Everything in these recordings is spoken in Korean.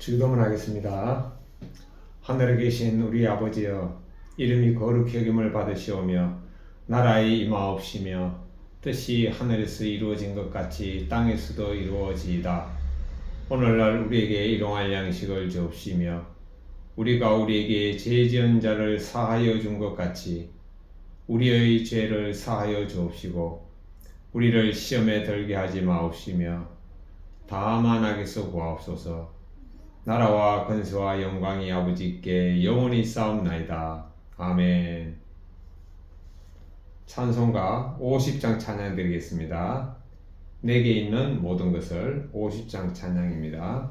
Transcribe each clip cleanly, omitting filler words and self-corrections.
주기도문 하겠습니다. 하늘에 계신 우리 아버지여, 이름이 거룩히 여김을 받으시오며 나라의 임하옵시며 뜻이 하늘에서 이루어진 것 같이 땅에서도 이루어지이다. 오늘날 우리에게 일용할 양식을 주옵시며 우리가 우리에게 죄 지은 자를 사하여 준 것 같이 우리의 죄를 사하여 주옵시고 우리를 시험에 들게 하지 마옵시며 다만 악에서 구하옵소서. 나라와 권세와 영광이 아버지께 영원히 쌓옵나이다. 아멘. 찬송가 50장 찬양 드리겠습니다. 내게 있는 모든 것을 50장 찬양입니다.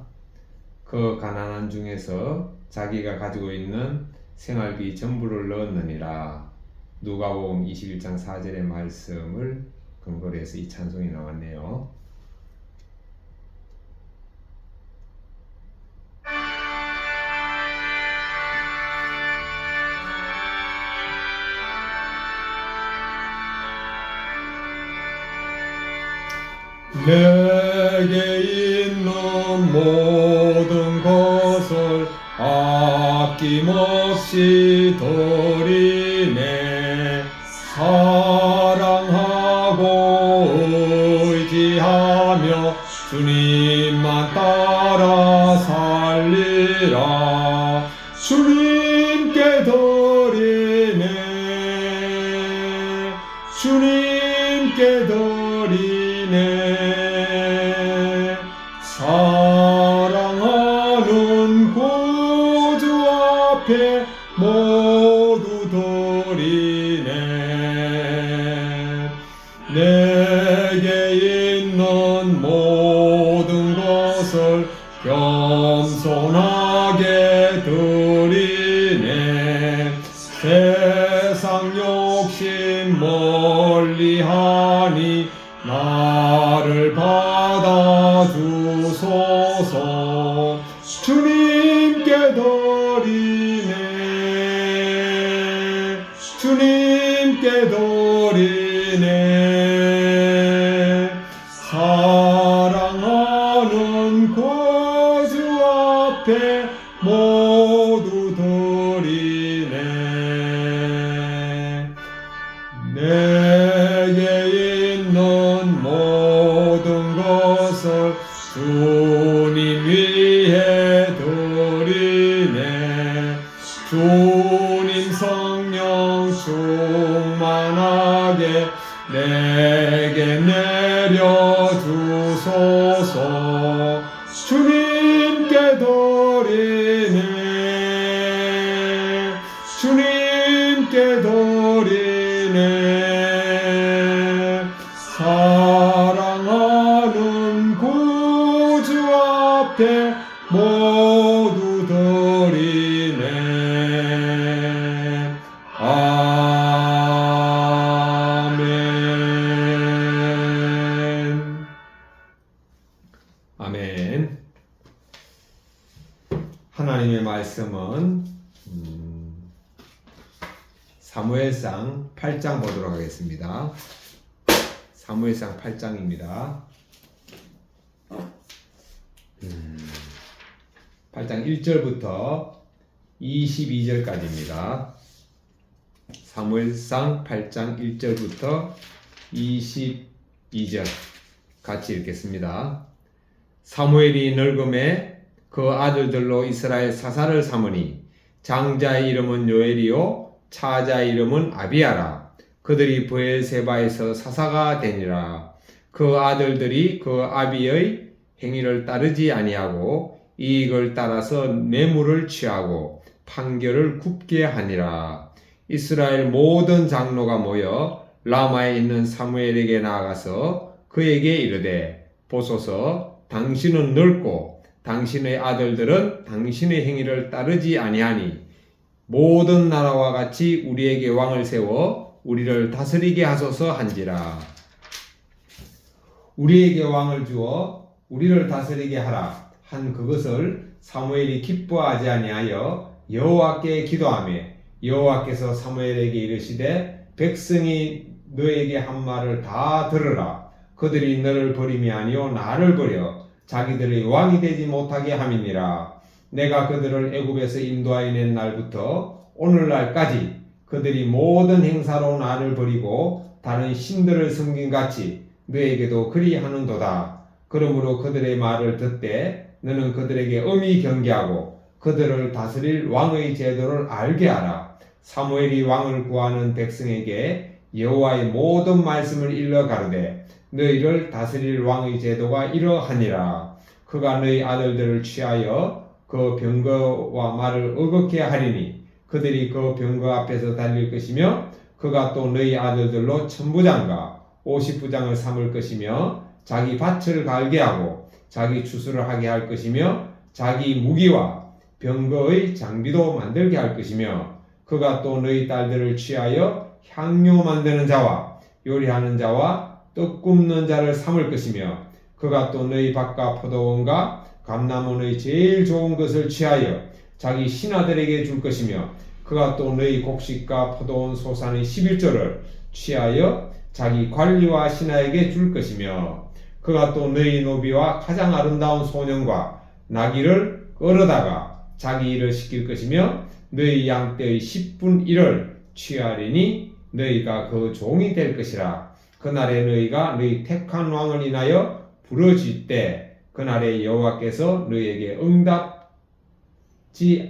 그 가난한 중에서 자기가 가지고 있는 생활비 전부를 넣었느니라. 누가복음 21장 4절의 말씀을 근거로 해서 이 찬송이 나왔네요. 내게 있는 모든 것을 아낌없이 드리네. 사랑하고 의지하며 주님만 따라 살리라. 주님께 드리네. 주님께 드리네. 사랑하는 구주 앞에 모두 드리네. 내게 있는 모든 것을 겸손하게 드리네. 세상 욕심 멀리하니 나를 받아주소서. 주님께 드리네. 주님께 드리네. 사랑하는 구주 앞에 모두 드리네. 내게 있는 모든 것을 주님 위해 드리네. 주님 성령 충만하게 내게 내려주소서. 주님께 드리네. 주님께 드리네. 사랑하는 구주 앞에 모두 드리네. 아멘. 아멘. 하나님의 말씀은 사무엘상 8장 보도록 하겠습니다. 사무엘상 8장입니다. 8장 1절부터 22절까지입니다. 사무엘상 8장 1절부터 22절 같이 읽겠습니다. 사무엘이 늙음에 그 아들들로 이스라엘 사사를 삼으니 장자의 이름은 요엘이요 차자의 이름은 아비야라. 그들이 브엘세바에서 사사가 되니라. 그 아들들이 그 아비의 행위를 따르지 아니하고 이익을 따라서 뇌물을 취하고 판결을 굽게 하니라. 이스라엘 모든 장로가 모여 라마에 있는 사무엘에게 나아가서 그에게 이르되 보소서, 당신은 늙고 당신의 아들들은 당신의 행위를 따르지 아니하니 모든 나라와 같이 우리에게 왕을 세워 우리를 다스리게 하소서 한지라. 우리에게 왕을 주어 우리를 다스리게 하라 한 그것을 사무엘이 기뻐하지 아니하여 여호와께 기도하며 여호와께서 사무엘에게 이르시되 백성이 너에게 한 말을 다 들으라. 그들이 너를 버림이 아니요 나를 버려 자기들의 왕이 되지 못하게 함이니라. 내가 그들을 애굽에서 인도하여 낸 날부터 오늘날까지 그들이 모든 행사로 나를 버리고 다른 신들을 섬긴 같이 너에게도 그리하는도다. 그러므로 그들의 말을 듣되 너는 그들에게 엄히 경계하고 그들을 다스릴 왕의 제도를 알게 하라. 사무엘이 왕을 구하는 백성에게 여호와의 모든 말씀을 일러 가르되 너희를 다스릴 왕의 제도가 이러하니라. 그가 너희 아들들을 취하여 그 병거와 말을 어겁게 하리니 그들이 그 병거 앞에서 달릴 것이며 그가 또 너희 아들들로 천부장과 50부장을 삼을 것이며 자기 밭을 갈게 하고 자기 추수를 하게 할 것이며 자기 무기와 병거의 장비도 만들게 할 것이며 그가 또 너희 딸들을 취하여 향료 만드는 자와 요리하는 자와 떡 굽는 자를 삼을 것이며 그가 또 너희 밭과 포도원과 감람원의 제일 좋은 것을 취하여 자기 신하들에게 줄 것이며 그가 또 너희 곡식과 포도원 소산의 11조를 취하여 자기 관리와 신하에게 줄 것이며 그가 또 너희 노비와 가장 아름다운 소년과 나귀를 끌어다가 자기 일을 시킬 것이며 너희 양떼의 10분 1을 취하리니 너희가 그 종이 될 것이라. 그날에 너희가 너희 택한 왕을 인하여 부르짖을 때 그날에 여호와께서 너희에게 응답지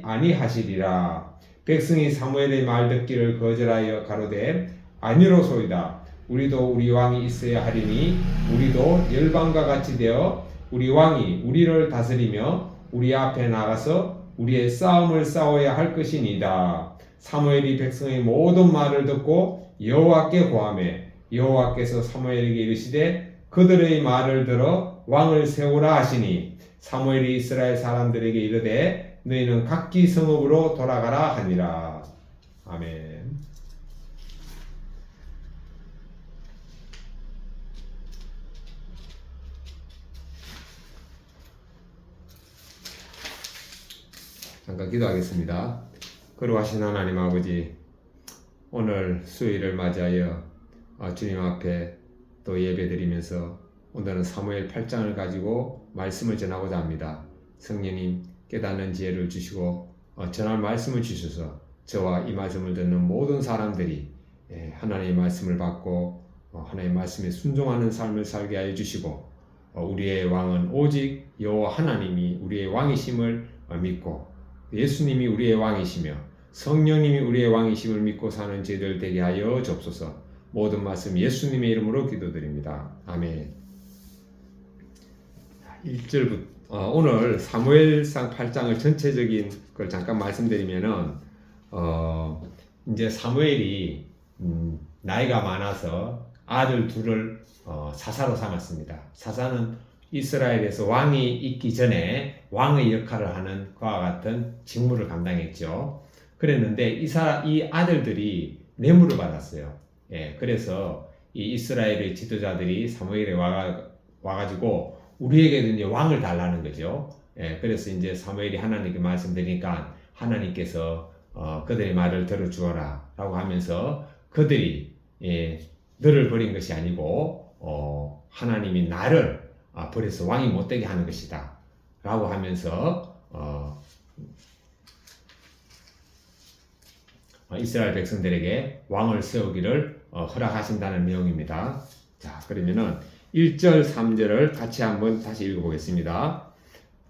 아니하시리라. 백성이 사무엘의 말 듣기를 거절하여 가로되 아니로소이다. 우리도 우리 왕이 있어야 하리니 우리도 열방과 같이 되어 우리 왕이 우리를 다스리며 우리 앞에 나가서 우리의 싸움을 싸워야 할 것이니이다. 사무엘이 백성의 모든 말을 듣고 여호와께 고하매 여호와께서 사무엘에게 이르시되 그들의 말을 들어 왕을 세우라 하시니 사무엘이 이스라엘 사람들에게 이르되 너희는 각기 성읍으로 돌아가라 하니라. 아멘. 잠깐 기도하겠습니다. 거룩하신 하나님 아버지, 오늘 수요일을 맞이하여 주님 앞에 또 예배드리면서 오늘은 사무엘 8장을 가지고 말씀을 전하고자 합니다. 성령님 깨닫는 지혜를 주시고 전할 말씀을 주셔서 저와 이 말씀을 듣는 모든 사람들이 하나님의 말씀을 받고 하나님의 말씀에 순종하는 삶을 살게 하여 주시고 우리의 왕은 오직 여호와 하나님이 우리의 왕이심을 믿고 예수님이 우리의 왕이시며 성령님이 우리의 왕이심을 믿고 사는 저희들 되게 하여 주옵소서. 모든 말씀 예수님의 이름으로 기도드립니다. 아멘. 1절부터 오늘 사무엘상 8장을 전체적인 걸 잠깐 말씀드리면은 이제 사무엘이 나이가 많아서 아들 둘을 사사로 삼았습니다. 사사는 이스라엘에서 왕이 있기 전에 왕의 역할을 하는 그와 같은 직무를 감당했죠. 그랬는데 이 아들들이 뇌물을 받았어요. 그래서 이 이스라엘의 지도자들이 사무엘에 와가지고 우리에게도 이제 왕을 달라는 거죠. 그래서 이제 사무엘이 하나님께 말씀드리니까 하나님께서 그들의 말을 들어주어라 라고 하면서 그들이 너를 버린 것이 아니고 하나님이 나를 버려서 왕이 못되게 하는 것이다 라고 하면서 이스라엘 백성들에게 왕을 세우기를 허락하신다는 내용입니다. 자, 그러면은 1절 3절을 같이 한번 다시 읽어보겠습니다.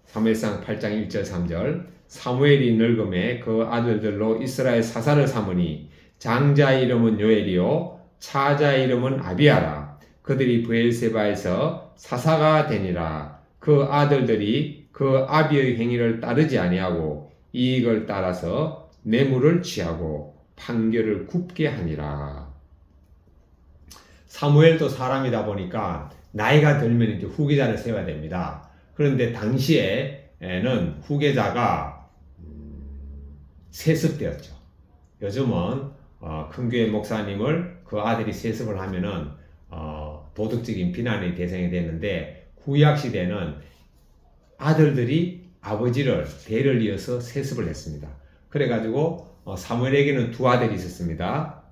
사무엘상 8장 1절 3절 사무엘이 늙음에 그 아들들로 이스라엘 사사를 삼으니 장자 이름은 요엘이요 차자 이름은 아비아라. 그들이 브엘세바에서 사사가 되니라. 그 아들들이 그 아비의 행위를 따르지 아니하고 이익을 따라서 뇌물을 취하고 판결을 굽게 하니라. 사무엘도 사람이다 보니까 나이가 들면 이제 후계자를 세워야 됩니다. 그런데 당시에는 후계자가 세습되었죠. 요즘은 큰 교회 목사님을 그 아들이 세습을 하면은 도덕적인 비난의 대상이 됐는데 구약 시대는 아들들이 아버지를 대를 이어서 세습을 했습니다. 그래가지고 사무엘에게는 두 아들이 있었습니다.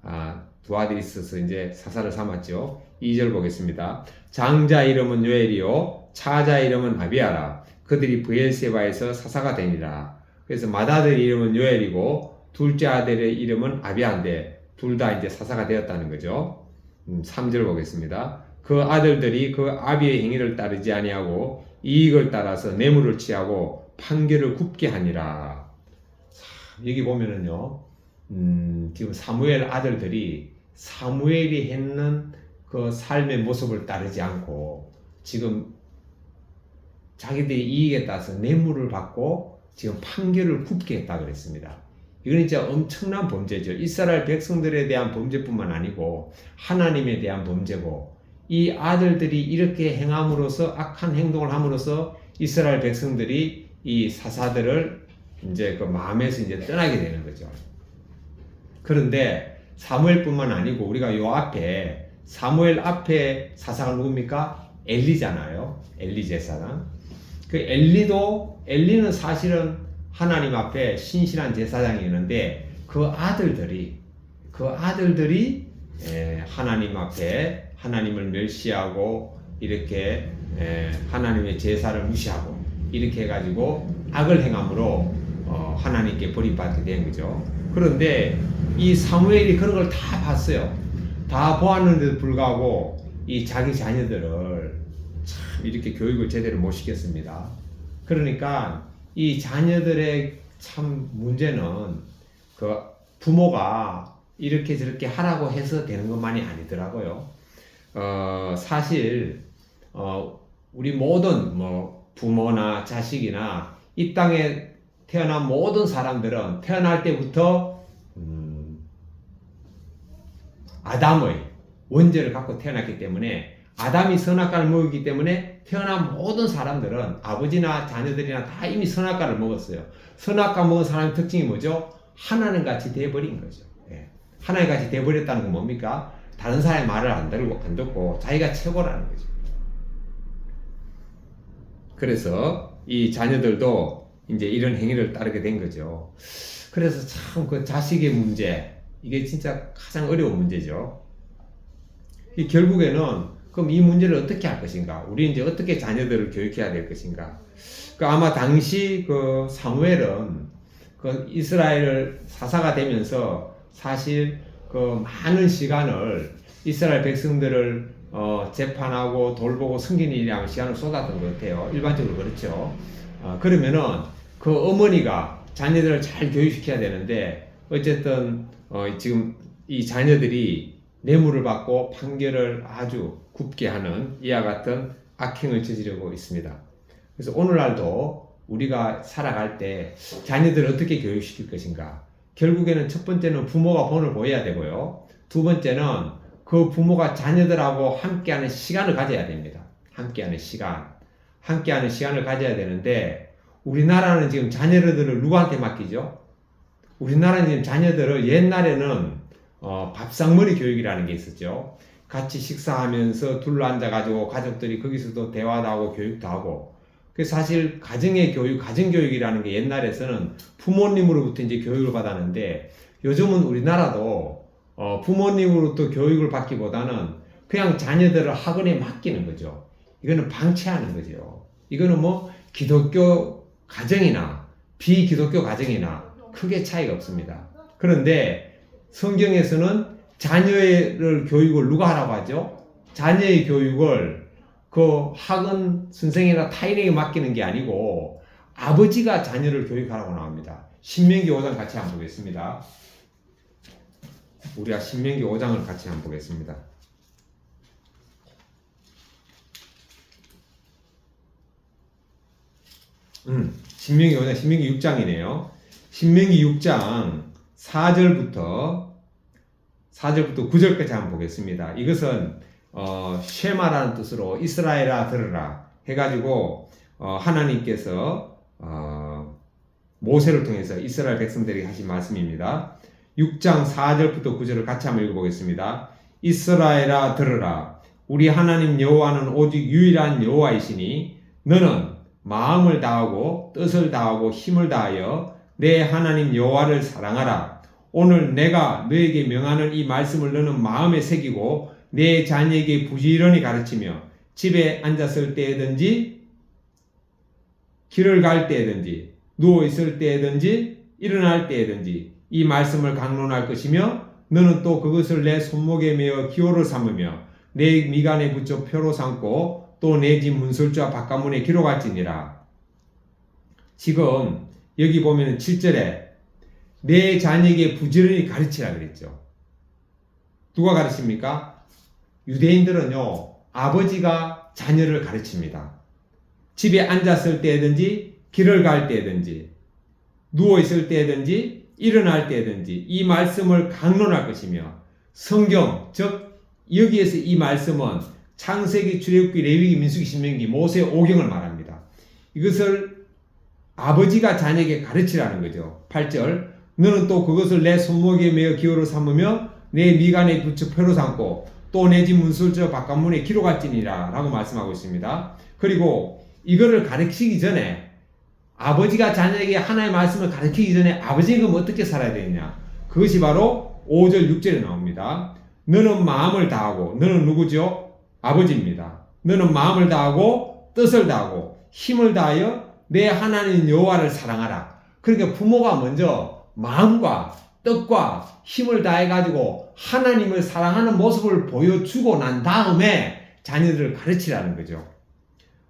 두 아들이 있어서 이제 사사를 삼았죠. 2절 보겠습니다. 장자 이름은 요엘이요 차자 이름은 아비아라. 그들이 브엘세바에서 사사가 되니라. 그래서 맏아들 이름은 요엘이고 둘째 아들의 이름은 아비아인데 둘 다 이제 사사가 되었다는 거죠. 3절 보겠습니다. 그 아들들이 그 아비의 행위를 따르지 아니하고 이익을 따라서 뇌물을 취하고 판결을 굽게 하니라. 여기 보면은요, 지금 사무엘 아들들이 사무엘이 했는 그 삶의 모습을 따르지 않고 지금 자기들의 이익에 따라서 뇌물을 받고 지금 판결을 굽게 했다 그랬습니다. 이건 진짜 엄청난 범죄죠. 이스라엘 백성들에 대한 범죄뿐만 아니고 하나님에 대한 범죄고, 이 아들들이 이렇게 행함으로써 악한 행동을 함으로써 이스라엘 백성들이 이 사사들을 이제 그 마음에서 이제 떠나게 되는 거죠. 그런데 사무엘뿐만 아니고 우리가 요 앞에 사무엘 앞에 사사가 누굽니까? 엘리잖아요. 엘리 제사장. 그 엘리는 사실은 하나님 앞에 신실한 제사장이었는데 그 아들들이 하나님 앞에 하나님을 멸시하고 이렇게 하나님의 제사를 무시하고 이렇게 해가지고 악을 행함으로 하나님께 버림받게 된 거죠. 그런데 이 사무엘이 그런 걸 다 봤어요. 다 보았는데도 불구하고 이 자기 자녀들을 참 이렇게 교육을 제대로 못 시켰습니다. 그러니까 이 자녀들의 참 문제는 그 부모가 이렇게 저렇게 하라고 해서 되는 것만이 아니더라고요. 사실 우리 모든 뭐 부모나 자식이나 이 땅에 태어난 모든 사람들은 태어날 때부터 아담의 원죄를 갖고 태어났기 때문에, 아담이 선악과를 먹었기 때문에 태어난 모든 사람들은 아버지나 자녀들이나 다 이미 선악과를 먹었어요. 선악과 먹은 사람의 특징이 뭐죠? 하나님 같이 돼버린 거죠. 하나님 같이 돼버렸다는 건 뭡니까? 다른 사람의 말을 안 듣고 자기가 최고라는 거죠. 그래서 이 자녀들도 이제 이런 행위를 따르게 된 거죠. 그래서 참 그 자식의 문제, 이게 진짜 가장 어려운 문제죠. 결국에는 그럼 이 문제를 어떻게 할 것인가? 우리 이제 어떻게 자녀들을 교육해야 될 것인가? 아마 당시 그 사무엘은 그 이스라엘을 사사가 되면서 사실 그 많은 시간을 이스라엘 백성들을 재판하고 돌보고 섬기는 일에 하면 시간을 쏟았던 것 같아요. 일반적으로 그렇죠. 그러면은 그 어머니가 자녀들을 잘 교육시켜야 되는데, 어쨌든 지금 이 자녀들이 뇌물을 받고 판결을 아주 굽게 하는 이와 같은 악행을 저지르고 있습니다. 그래서 오늘날도 우리가 살아갈 때 자녀들을 어떻게 교육시킬 것인가? 결국에는 첫 번째는 부모가 본을 보여야 되고요. 두 번째는 그 부모가 자녀들하고 함께하는 시간을 가져야 됩니다. 함께하는 시간을 가져야 되는데, 우리나라는 지금 자녀들을 누구한테 맡기죠? 우리나라는 지금 자녀들을, 옛날에는 밥상머리 교육이라는 게 있었죠. 같이 식사하면서 둘러앉아가지고 가족들이 거기서도 대화도 하고 교육도 하고, 그래서 사실 가정의 교육, 가정교육이라는 게 옛날에서는 부모님으로부터 이제 교육을 받았는데, 요즘은 우리나라도 부모님으로부터 교육을 받기보다는 그냥 자녀들을 학원에 맡기는 거죠. 이거는 방치하는 거죠. 이거는 뭐 기독교 가정이나 비기독교 가정이나 크게 차이가 없습니다. 그런데 성경에서는 자녀를 교육을 누가 하라고 하죠? 자녀의 교육을 그 학원 선생이나 타인에게 맡기는 게 아니고 아버지가 자녀를 교육하라고 나옵니다. 신명기 5장 같이 한번 보겠습니다. 우리가 신명기 5장을 같이 한번 보겠습니다. 신명기 5장, 신명기 6장이네요. 신명기 6장 4절부터 9절까지 한번 보겠습니다. 이것은 쉐마라는 뜻으로 이스라엘아 들으라 해가지고 하나님께서 모세를 통해서 이스라엘 백성들에게 하신 말씀입니다. 6장 4절부터 9절을 같이 한번 읽어보겠습니다. 이스라엘아 들으라. 우리 하나님 여호와는 오직 유일한 여호와이시니 너는 마음을 다하고 뜻을 다하고 힘을 다하여 내 하나님 여호와를 사랑하라. 오늘 내가 너에게 명하는 이 말씀을 너는 마음에 새기고 내 자녀에게 부지런히 가르치며 집에 앉았을 때든지 길을 갈 때든지 누워 있을 때든지 일어날 때든지 이 말씀을 강론할 것이며 너는 또 그것을 내 손목에 메어 기호를 삼으며 내 미간에 붙여 표로 삼고 또 내 집 문설주와 바깥문에 기록할지니라. 지금 여기 보면 7절에 내 자녀에게 부지런히 가르치라 그랬죠. 누가 가르칩니까? 유대인들은요, 아버지가 자녀를 가르칩니다. 집에 앉았을 때든지 길을 갈 때든지 누워있을 때든지 일어날 때든지 이 말씀을 강론할 것이며 성경, 즉 여기에서 이 말씀은 창세기, 출애굽기, 레위기, 민수기, 신명기, 모세 5경을 말합니다. 이것을 아버지가 자녀에게 가르치라는 거죠. 8절 너는 또 그것을 내 손목에 메어 기호로 삼으며 내 미간에 붙여 표로 삼고 또 내 집 문설주 바깥문에 기록할지니라 라고 말씀하고 있습니다. 그리고 이거를 가르치기 전에 아버지가 자녀에게 하나의 말씀을 가르치기 전에 아버지는 그럼 어떻게 살아야 되느냐? 그것이 바로 5절 6절에 나옵니다. 너는 마음을 다하고 너는 누구죠? 아버지입니다. 너는 마음을 다하고 뜻을 다하고 힘을 다하여 내 하나님 여호와를 사랑하라. 그러니까 부모가 먼저 마음과 뜻과 힘을 다해가지고 하나님을 사랑하는 모습을 보여주고 난 다음에 자녀들을 가르치라는 거죠.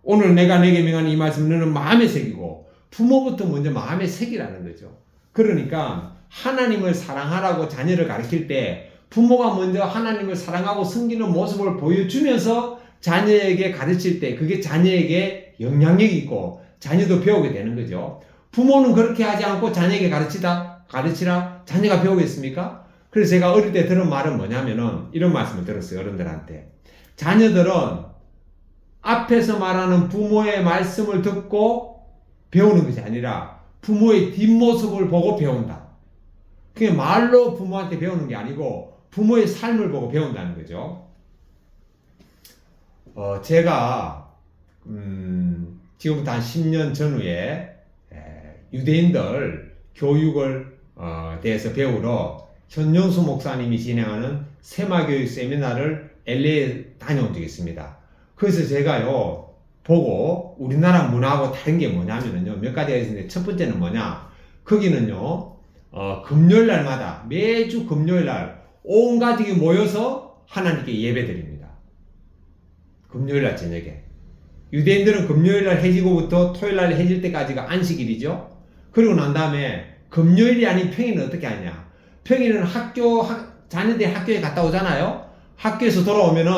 오늘 내가 내게 명하는 이 말씀 너는 마음에 새기고 부모부터 먼저 마음에 새기라는 거죠. 그러니까 하나님을 사랑하라고 자녀를 가르칠 때 부모가 먼저 하나님을 사랑하고 섬기는 모습을 보여주면서 자녀에게 가르칠 때 그게 자녀에게 영향력이 있고 자녀도 배우게 되는 거죠. 부모는 그렇게 하지 않고 자녀에게 가르치라 자녀가 배우겠습니까? 그래서 제가 어릴 때 들은 말은 뭐냐면은 이런 말씀을 들었어요. 어른들한테. 자녀들은 앞에서 말하는 부모의 말씀을 듣고 배우는 것이 아니라 부모의 뒷모습을 보고 배운다. 그게 말로 부모한테 배우는 게 아니고 부모의 삶을 보고 배운다는 거죠. 제가 지금부터 한 10년 전후에 유대인들 교육을 대해서 배우러 현영수 목사님이 진행하는 세마교육 세미나를 LA에 다녀온 적이 있습니다. 그래서 제가요 보고 우리나라 문화하고 다른 게 뭐냐면요 몇 가지가 있는데 첫 번째는 뭐냐 거기는요 금요일 날마다 매주 금요일 날 온 가족이 모여서 하나님께 예배드립니다. 금요일 날 저녁에. 유대인들은 금요일 날 해지고부터 토요일 날 해질 때까지가 안식일이죠. 그리고 난 다음에 금요일이 아닌 평일은 어떻게 하냐. 평일은 자녀들이 학교에 갔다 오잖아요. 학교에서 돌아오면은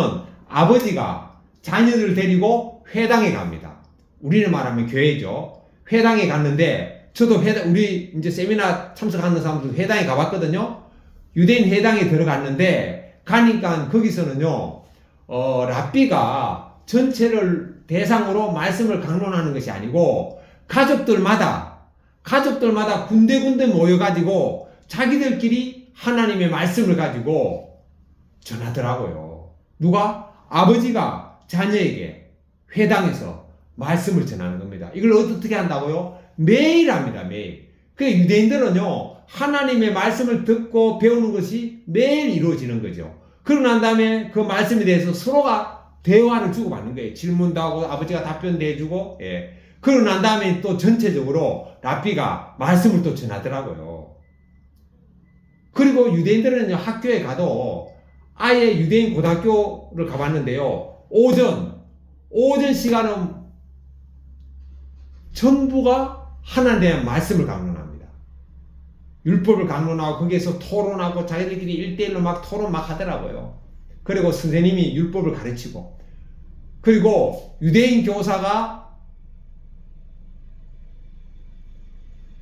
아버지가 자녀들을 데리고 회당에 갑니다. 우리는 말하면 교회죠. 회당에 갔는데 저도 우리 이제 세미나 참석하는 사람들 회당에 가봤거든요. 유대인 회당에 들어갔는데 가니까 거기서는요 랍비가 전체를 대상으로 말씀을 강론하는 것이 아니고 가족들마다 군데군데 모여가지고 자기들끼리 하나님의 말씀을 가지고 전하더라고요. 누가? 아버지가 자녀에게 회당에서 말씀을 전하는 겁니다. 이걸 어떻게 한다고요? 매일 합니다. 매일. 그 유대인들은요 하나님의 말씀을 듣고 배우는 것이 매일 이루어지는 거죠. 그러고 난 다음에 그 말씀에 대해서 서로가 대화를 주고받는 거예요. 질문도 하고 아버지가 답변도 해주고 그러고 난 다음에 또 전체적으로 랍비가 말씀을 또 전하더라고요. 그리고 유대인들은 학교에 가도 아예 유대인 고등학교를 가봤는데요. 오전 시간은 전부가 하나님에 대한 말씀을 강론합니다. 율법을 강론하고 거기에서 토론하고 자기들끼리 1대1로 막 토론 막 하더라고요. 그리고 선생님이 율법을 가르치고 그리고 유대인 교사가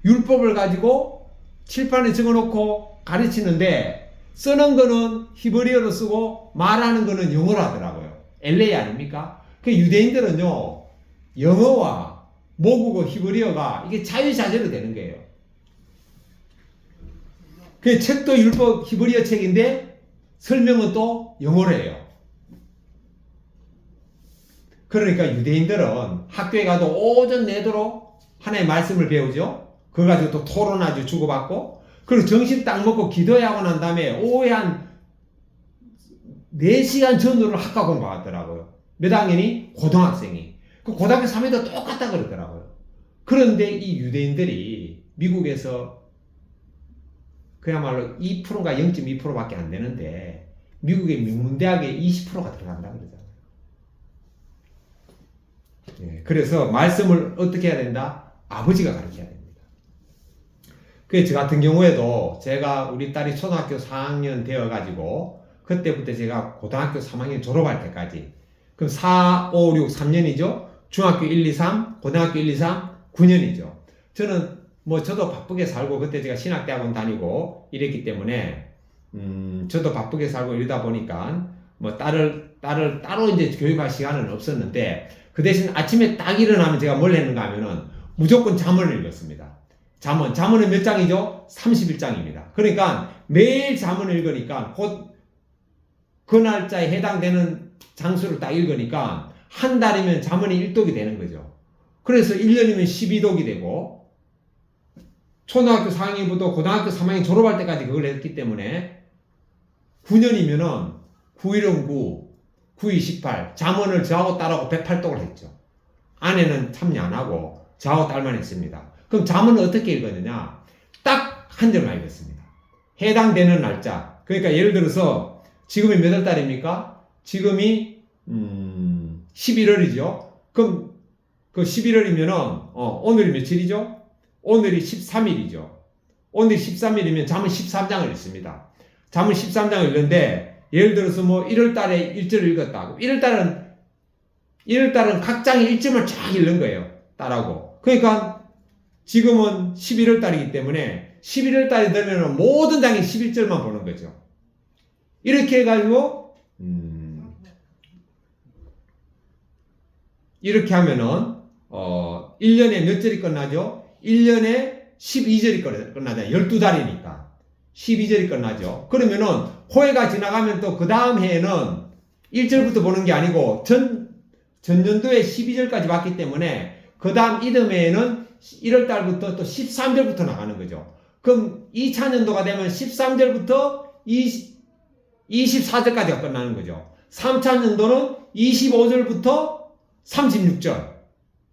율법을 가지고 칠판에 적어놓고 가르치는데 쓰는 거는 히브리어로 쓰고 말하는 거는 영어로 하더라고요. LA 아닙니까? 그 유대인들은요 영어와 모국어 히브리어가 이게 자유자재로 되는 거예요. 그 책도 율법 히브리어 책인데 설명은 또 영어로 해요. 그러니까 유대인들은 학교에 가도 오전 내도록 하나님의 말씀을 배우죠. 그걸 가지고 또 토론하죠. 주고받고. 그리고 점심 딱 먹고 기도하고 난 다음에 오후에 한 4시간 전후를 학과 공부하더라고요. 몇 학년이? 고등학생이. 그 고등학교 3회도 똑같다 그러더라고요. 그런데 이 유대인들이 미국에서 그야말로 2%가 0.2%밖에 안 되는데 미국의 명문대학에 20%가 들어간다 그러잖아요. 예, 그래서 말씀을 어떻게 해야 된다? 아버지가 가르쳐야 됩니다. 그래서 저 같은 경우에도 제가 우리 딸이 초등학교 4학년 되어가지고 그때부터 제가 고등학교 3학년 졸업할 때까지 그럼 4, 5, 6, 3년이죠. 중학교 1, 2, 3, 고등학교 1, 2, 3, 9년이죠. 저는 뭐 저도 바쁘게 살고 그때 제가 신학대학원 다니고 이랬기 때문에 저도 바쁘게 살고 이러다 보니까 뭐 딸을 따로 이제 교육할 시간은 없었는데 그 대신 아침에 딱 일어나면 제가 뭘 했는가 하면은 무조건 잠언을 읽었습니다. 잠언은 몇 장이죠? 31장입니다. 그러니까 매일 잠언을 읽으니까 곧 그 날짜에 해당되는 장수를 딱 읽으니까 한 달이면 잠언이 1독이 되는 거죠. 그래서 1년이면 12독이 되고 초등학교 4학년부터 고등학교 3학년 졸업할 때까지 그걸 했기 때문에 9년이면은 9일은 9, 9이 18 잠언을 저하고 딸하고 108독을 했죠. 아내는 참여 안 하고 저하고 딸만 했습니다. 그럼 잠언을 어떻게 읽었느냐? 딱 한 절만 읽었습니다. 해당되는 날짜. 그러니까 예를 들어서 지금이 몇 월 달입니까? 지금이 11월이죠. 그럼 그 11월이면은 오늘이 며칠이죠? 오늘이 13일이죠. 오늘이 13일이면 잠언 13장을 읽습니다. 잠언 13장을 읽는데 예를 들어서 뭐 1월 달에 1절을 읽었다고. 1월 달은 각 장에 1절만 쫙 읽는 거예요. 딸하고. 그러니까 지금은 11월 달이기 때문에 11월 달이 되면 모든 장에 11절만 보는 거죠. 이렇게 해가지고 이렇게 하면은 1년에 몇 절이 끝나죠? 1년에 12절이 끝나잖아요. 12달이니까 12절이 끝나죠. 그러면은 호해가 지나가면 또 그 다음 해에는 1절부터 보는 게 아니고 전년도에 12절까지 봤기 때문에 그 다음 이듬해에는 1월달부터 또 13절부터 나가는 거죠. 그럼 2차년도가 되면 13절부터 24절까지가 끝나는 거죠. 3차년도는 25절부터 36절.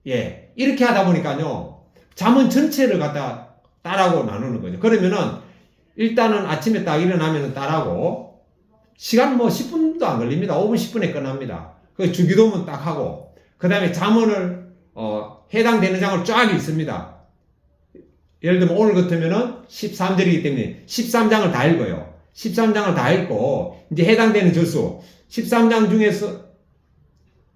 예. 이렇게 하다 보니까요. 잠언 전체를 갖다 딸하고 나누는 거죠. 그러면은 일단은 아침에 딱 일어나면 딸하고 시간 뭐 10분도 안 걸립니다. 5분 10분에 끝납니다. 그 주기도문 딱 하고 그 다음에 잠언을 해당되는 장을 쫙 읽습니다. 예를 들면 오늘 같으면은 13절이기 때문에 13장을 다 읽어요. 13장을 다 읽고 이제 해당되는 절수 13장 중에서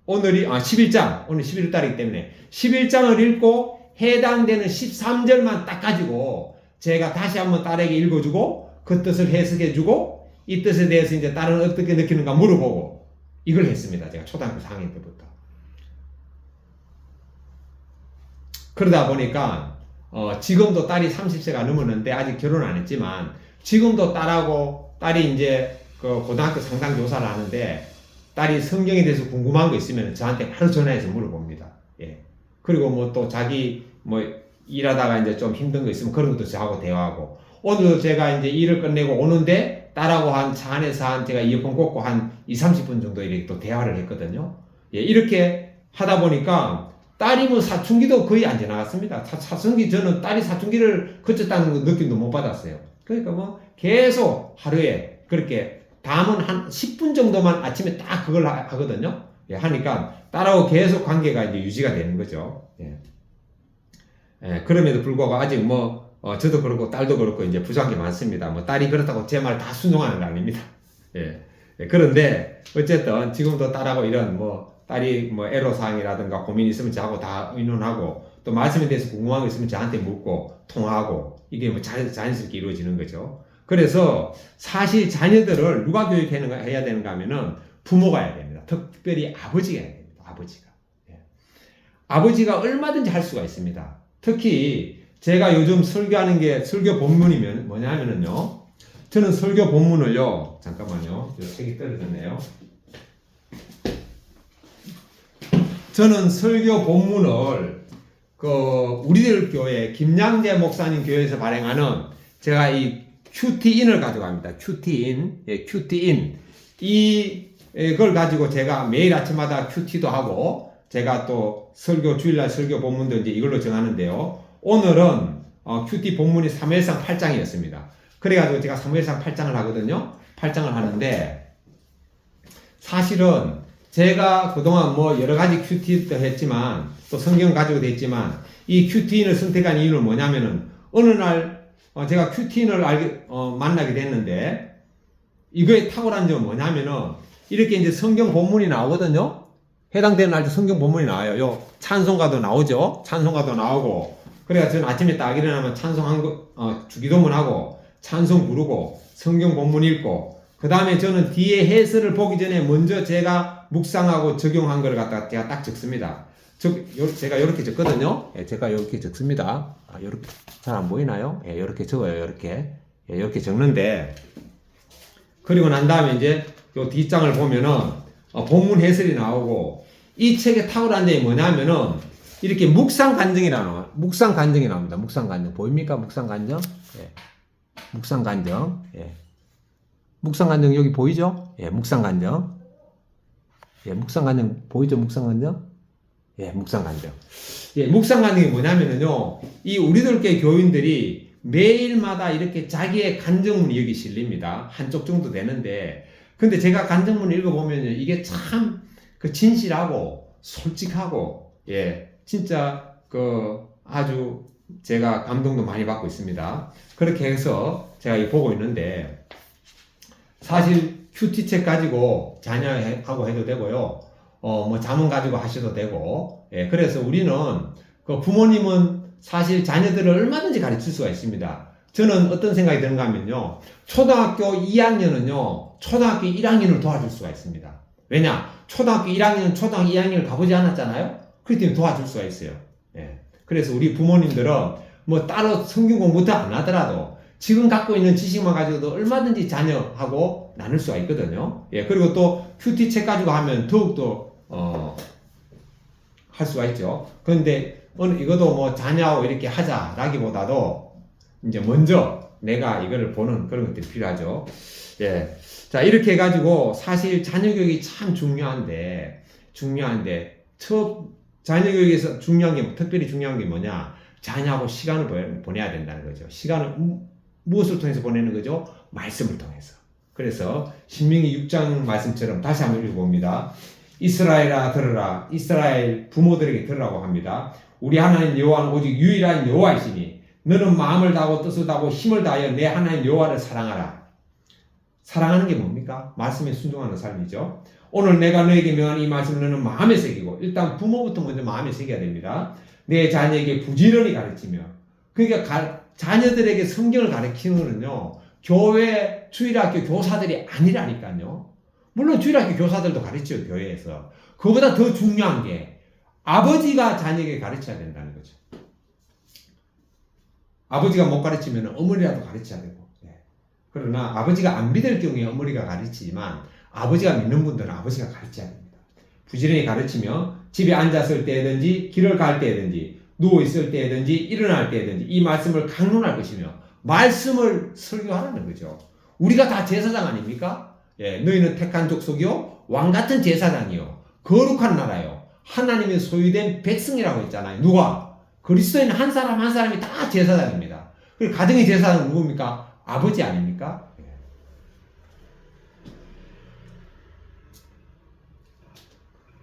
오늘이 11장 오늘 11월달이기 때문에 11장을 읽고 해당되는 13절만 딱 가지고 제가 다시 한번 딸에게 읽어주고 그 뜻을 해석해주고 이 뜻에 대해서 이제 딸은 어떻게 느끼는가 물어보고 이걸 했습니다. 제가 초등학교 4학년 때부터. 그러다 보니까 지금도 딸이 30세가 넘었는데 아직 결혼 안 했지만 지금도 딸이 이제 그 고등학교 상당 교사를 하는데 딸이 성경에 대해서 궁금한 거 있으면 저한테 바로 전화해서 물어봅니다. 예. 그리고 뭐 또 자기 뭐 일하다가 이제 좀 힘든 거 있으면 그런 것도 저하고 대화하고 오늘도 제가 이제 일을 끝내고 오는데 딸하고 차 안에서 제가 이어폰 꽂고 한 20-30분 정도 이렇게 또 대화를 했거든요. 예. 이렇게 하다 보니까 딸이 뭐 사춘기도 거의 안 지나갔습니다. 사춘기 저는 딸이 사춘기를 거쳤다는 느낌도 못 받았어요. 그러니까 뭐 계속 하루에 그렇게 다음은 한 10분 정도만 아침에 딱 그걸 하거든요. 예, 하니까 딸하고 계속 관계가 이제 유지가 되는 거죠. 예. 예, 그럼에도 불구하고 아직 뭐 저도 그렇고 딸도 그렇고 이제 부족한 게 많습니다. 뭐 딸이 그렇다고 제 말 다 순종하는 거 아닙니다. 예. 예, 그런데 어쨌든 지금도 딸하고 이런 뭐 딸이 뭐 애로사항이라든가 고민이 있으면 저하고 다 의논하고 또 말씀에 대해서 궁금한 거 있으면 저한테 묻고 통화하고 이게 뭐 자연스럽게 이루어지는 거죠. 그래서 사실 자녀들을 누가 교육해야 되는가 하면은 부모가 해야 됩니다. 특별히 아버지가 해야 됩니다. 아버지가. 예. 아버지가 얼마든지 할 수가 있습니다. 특히 제가 요즘 설교하는 게 설교 본문이면 뭐냐 하면은요. 저는 설교 본문을요. 잠깐만요. 저 책이 떨어졌네요. 저는 설교 본문을 우리들 교회 김양재 목사님 교회에서 발행하는 제가 이 QT인을 가져갑니다. QT인, 예, QT인 이걸 가지고 제가 매일 아침마다 QT도 하고 제가 또 주일날 설교 본문도 이제 이걸로 정하는데요. 오늘은 큐티 본문이 사무엘상 8장이었습니다. 그래가지고 제가 사무엘상 8장을 하거든요. 8장을 하는데 사실은 제가 그동안 뭐 여러 가지 큐티도 했지만 또 성경 가지고도 했지만 이 큐티인을 선택한 이유는 뭐냐면은 어느 날 제가 큐티인을 만나게 됐는데 이거에 탁월한 점은 뭐냐면은 이렇게 이제 성경 본문이 나오거든요. 해당되는 날도 성경 본문이 나와요. 요 찬송가도 나오죠. 찬송가도 나오고. 그래서 저는 아침에 딱 일어나면 주기도문 하고 찬송 부르고 성경 본문 읽고 그 다음에 저는 뒤에 해설을 보기 전에 먼저 제가 묵상하고 적용한 걸 갖다가 제가 딱 적습니다. 제가 이렇게 적거든요. 예, 제가 이렇게 적습니다. 이렇게 잘 안 보이나요? 예, 이렇게 적어요. 이렇게. 예, 이렇게 적는데 그리고 난 다음에 이제 요 뒷장을 보면은 본문 해설이 나오고 이 책의 탁월한 점이 뭐냐면은 이렇게 묵상 간증이 나옵니다. 묵상 간증 보입니까? 묵상 간증? 예. 묵상 간증. 예. 묵상 간증 여기 보이죠? 예, 묵상 간증. 예, 묵상 간증 보이죠? 묵상 간증? 예, 묵상 간증. 예, 묵상 간증이 뭐냐면은요. 이 우리들께 교인들이 매일마다 이렇게 자기의 간증문이 여기 실립니다. 한쪽 정도 되는데 근데 제가 간증문을 읽어보면요. 이게 참 진실하고 솔직하고 예, 진짜 아주 제가 감동도 많이 받고 있습니다. 그렇게 해서 제가 보고 있는데 사실 큐티책 가지고 자녀하고 해도 되고요. 뭐 자문 가지고 하셔도 되고 예, 그래서 우리는 부모님은 사실 자녀들을 얼마든지 가르칠 수가 있습니다. 저는 어떤 생각이 드는가 하면요. 초등학교 2학년은요. 초등학교 1학년을 도와줄 수가 있습니다. 왜냐? 초등학교 1학년, 초등학교 2학년을 가보지 않았잖아요. 그렇기 때문에 도와줄 수가 있어요. 예. 그래서 우리 부모님들은 뭐 따로 성경 공부도 안 하더라도 지금 갖고 있는 지식만 가지고도 얼마든지 자녀하고 나눌 수가 있거든요. 예. 그리고 또 큐티 책 가지고 하면 더욱더 할 수가 있죠. 그런데 이것도 뭐 자녀하고 이렇게 하자라기보다도 이제 먼저 내가 이거를 보는 그런 것들이 필요하죠. 예. 자, 이렇게 해가지고 사실 자녀 교육이 참 중요한데 자녀 교육에서 특별히 중요한 게 뭐냐? 자녀하고 시간을 보내야 된다는 거죠. 시간을 무엇을 통해서 보내는 거죠? 말씀을 통해서. 그래서 신명기 6장 말씀처럼 다시 한번 읽어봅니다. 이스라엘아 들으라. 이스라엘 부모들에게 들으라고 합니다. 우리 하나님 여호와는 오직 유일한 여호와이시니 너는 마음을 다하고 뜻을 다하고 힘을 다하여 내 하나님 여호와를 사랑하라. 사랑하는 게 뭡니까? 말씀에 순종하는 삶이죠. 오늘 내가 너에게 명한 이 말씀을 너는 마음에 새기고 일단 부모부터 먼저 마음에 새겨야 됩니다. 내 자녀에게 부지런히 가르치며 그러니까 자녀들에게 성경을 가르치는 거는요. 교회 주일학교 교사들이 아니라니까요. 물론 주일학교 교사들도 가르쳐요. 교회에서. 그보다 더 중요한 게 아버지가 자녀에게 가르쳐야 된다는 거죠. 아버지가 못 가르치면 어머니라도 가르쳐야 되고. 그러나 아버지가 안 믿을 경우에 어머니가 가르치지만 아버지가 믿는 분들은 아버지가 가르쳐야 됩니다. 부지런히 가르치며 집에 앉았을 때든지 길을 갈 때든지 누워있을 때든지 일어날 때든지 이 말씀을 강론할 것이며 말씀을 설교하라는 거죠. 우리가 다 제사장 아닙니까? 예, 너희는 택한 족속이요 왕같은 제사장이요 거룩한 나라요 하나님의 소유된 백성이라고 했잖아요. 누가? 그리스도인 한 사람 한 사람이 다 제사장입니다. 그리고 가정의 제사장은 누굽니까? 아버지 아닙니까?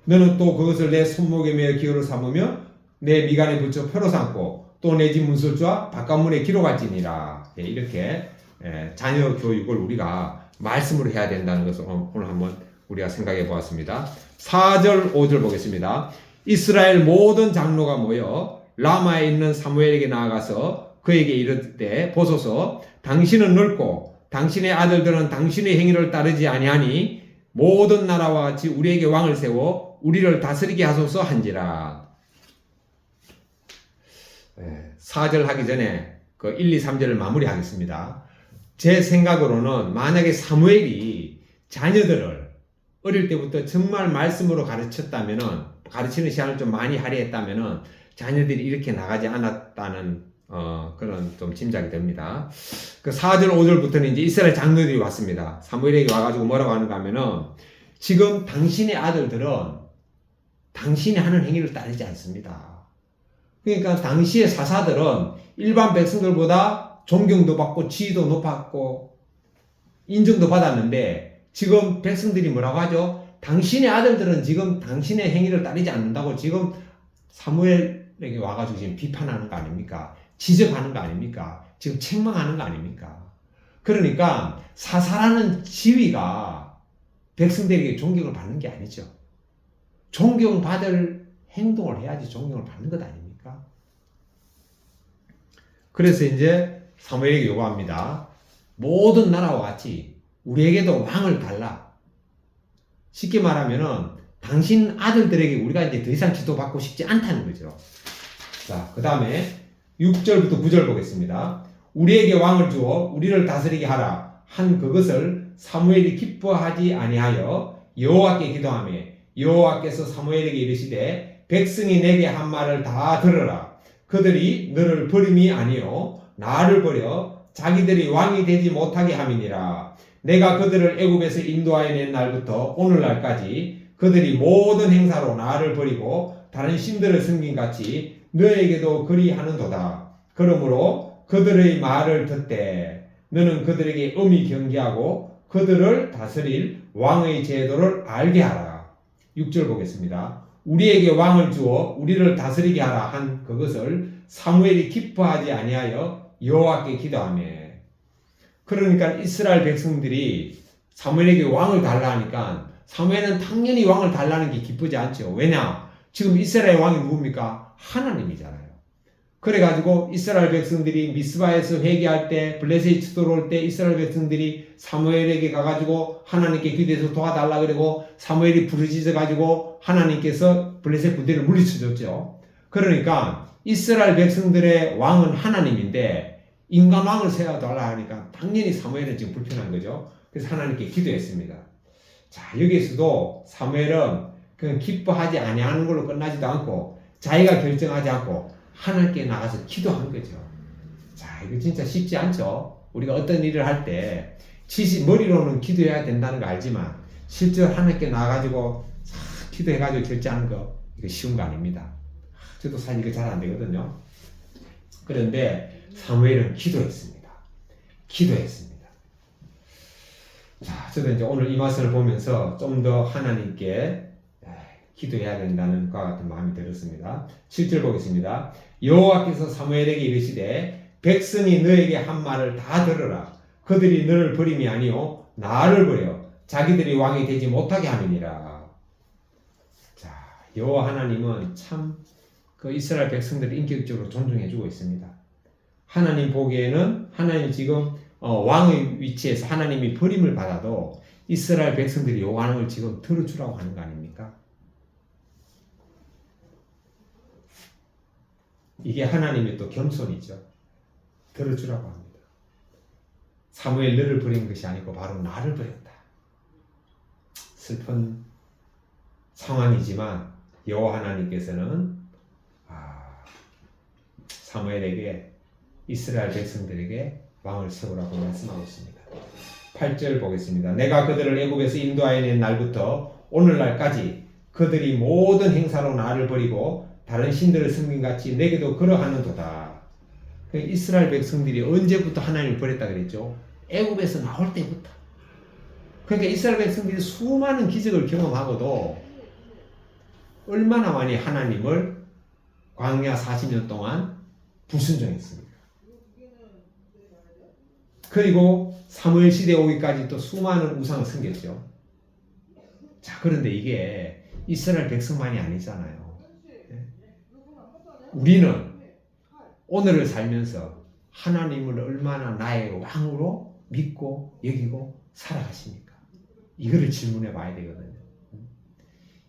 너는 또 그것을 내 손목에 매어 기호로 삼으며 내 미간에 붙여 표로 삼고 또 내 집 문설주와 바깥문에 기록할지니라. 이렇게 자녀 교육을 우리가 말씀으로 해야 된다는 것을 오늘 한번 우리가 생각해 보았습니다. 4절 5절 보겠습니다. 이스라엘 모든 장로가 모여 라마에 있는 사무엘에게 나아가서 그에게 이르되 보소서 당신은 늙고 당신의 아들들은 당신의 행위를 따르지 아니하니 모든 나라와 같이 우리에게 왕을 세워 우리를 다스리게 하소서 한지라. 4절 하기 전에 1, 2, 3절을 마무리하겠습니다. 제 생각으로는 만약에 사무엘이 자녀들을 어릴 때부터 정말 말씀으로 가르치는 시간을 좀 많이 할애했다면은 자녀들이 이렇게 나가지 않았다는 그런 좀 짐작이 됩니다. 4절, 5절부터는 이제 이스라엘 장로들이 왔습니다. 사무엘에게 와가지고 뭐라고 하는가 하면은 지금 당신의 아들들은 당신이 하는 행위를 따르지 않습니다. 그러니까 당시의 사사들은 일반 백성들보다 존경도 받고 지위도 높았고 인정도 받았는데 지금 백성들이 뭐라고 하죠? 당신의 아들들은 지금 당신의 행위를 따르지 않는다고 지금 사무엘에게 와가지고 지금 비판하는 거 아닙니까? 지적하는 거 아닙니까? 지금 책망하는 거 아닙니까? 그러니까 사사라는 지위가 백성들에게 존경을 받는 게 아니죠. 존경받을 행동을 해야지 존경을 받는 것 아닙니까? 그래서 이제 사무엘에게 요구합니다. 모든 나라와 같이 우리에게도 왕을 달라. 쉽게 말하면은 당신 아들들에게 우리가 이제 더 이상 기도받고 싶지 않다는 거죠. 자, 그 다음에 6절부터 9절 보겠습니다. 우리에게 왕을 주어 우리를 다스리게 하라 한 그것을 사무엘이 기뻐하지 아니하여 여호와께 기도하며 여호와께서 사무엘에게 이르시되 백성이 내게 한 말을 다 들으라. 그들이 너를 버림이 아니요 나를 버려 자기들이 왕이 되지 못하게 함이니라. 내가 그들을 애굽에서 인도하여 낸 날부터 오늘날까지 그들이 모든 행사로 나를 버리고 다른 신들을 섬긴 같이 너에게도 그리하는도다. 그러므로 그들의 말을 듣되 너는 그들에게 엄히 경계하고 그들을 다스릴 왕의 제도를 알게 하라. 6절 보겠습니다. 우리에게 왕을 주어 우리를 다스리게 하라 한 그것을 사무엘이 기뻐하지 아니하여 여호와께 기도하며. 그러니까 이스라엘 백성들이 사무엘에게 왕을 달라 하니까 사무엘은 당연히 왕을 달라는 게 기쁘지 않죠. 왜냐? 지금 이스라엘 왕이 누굽니까? 하나님이잖아요. 그래가지고 이스라엘 백성들이 미스바에서 회개할 때 블레셋이 쳐들어올 때 이스라엘 백성들이 사무엘에게 가가지고 하나님께 기도해서 도와달라 그러고 사무엘이 부르짖어가지고 하나님께서 블레셋 군대를 물리쳐줬죠. 그러니까 이스라엘 백성들의 왕은 하나님인데 인간 왕을 세워달라 하니까 당연히 사무엘은 지금 불편한 거죠. 그래서 하나님께 기도했습니다. 자, 여기에서도 사무엘은 그냥 기뻐하지 아니하는 걸로 끝나지도 않고 자기가 결정하지 않고 하나님께 나가서 기도한 거죠. 자, 이거 진짜 쉽지 않죠. 우리가 어떤 일을 할 때 머리로는 기도해야 된다는 거 알지만 실제로 하나님께 나가가지고 기도해가지고 결정하는 거 이거 쉬운 거 아닙니다. 저도 사실 이거 잘 안 되거든요. 그런데 사무엘은 기도했습니다. 기도했습니다. 자, 저도 이제 오늘 이 말씀을 보면서 좀 더 하나님께 기도해야 된다는 것과 같은 마음이 들었습니다. 7절 보겠습니다. 여호와께서 사무엘에게 이르시되 백성이 너에게 한 말을 다 들으라. 그들이 너를 버림이 아니요 나를 버려 자기들이 왕이 되지 못하게 함이니라. 자, 여호와 하나님은 참 그 이스라엘 백성들을 인격적으로 존중해주고 있습니다. 하나님 보기에는 하나님 지금 왕의 위치에서 하나님이 버림을 받아도 이스라엘 백성들이 요구하는 걸 지금 들어주라고 하는 거 아닙니까? 이게 하나님의 또 겸손이죠. 들어주라고 합니다. 사무엘 너를 버린 것이 아니고 바로 나를 버렸다. 슬픈 상황이지만 여호와 하나님께서는 사무엘에게 이스라엘 백성들에게 왕을 세우라고 말씀하고 있습니다. 8절 보겠습니다. 내가 그들을 애굽에서 인도하여 낸 날부터 오늘날까지 그들이 모든 행사로 나를 버리고 다른 신들을 섬긴같이 내게도 그러하는도다. 이스라엘 백성들이 언제부터 하나님을 버렸다 그랬죠? 애굽에서 나올 때부터. 그러니까 이스라엘 백성들이 수많은 기적을 경험하고도 얼마나 많이 하나님을 광야 40년 동안 불순종했습니까? 그리고 사무엘 시대 오기까지 또 수많은 우상을 섬겼죠. 자, 그런데 이게 이스라엘 백성만이 아니잖아요. 우리는 오늘을 살면서 하나님을 얼마나 나의 왕으로 믿고 여기고 살아가십니까? 이거를 질문해 봐야 되거든요.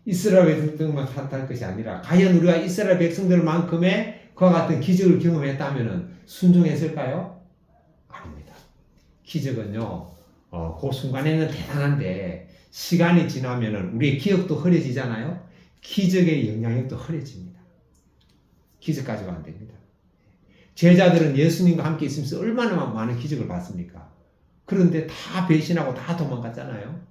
이스라엘 백성들만 탓할 것이 아니라 과연 우리가 이스라엘 백성들만큼의 그와 같은 기적을 경험했다면 순종했을까요? 아닙니다. 기적은요, 그 순간에는 대단한데 시간이 지나면 우리의 기억도 흐려지잖아요. 기적의 영향력도 흐려집니다. 기적 가지고 안 됩니다. 제자들은 예수님과 함께 있으면서 얼마나 많은 기적을 봤습니까? 그런데 다 배신하고 다 도망갔잖아요.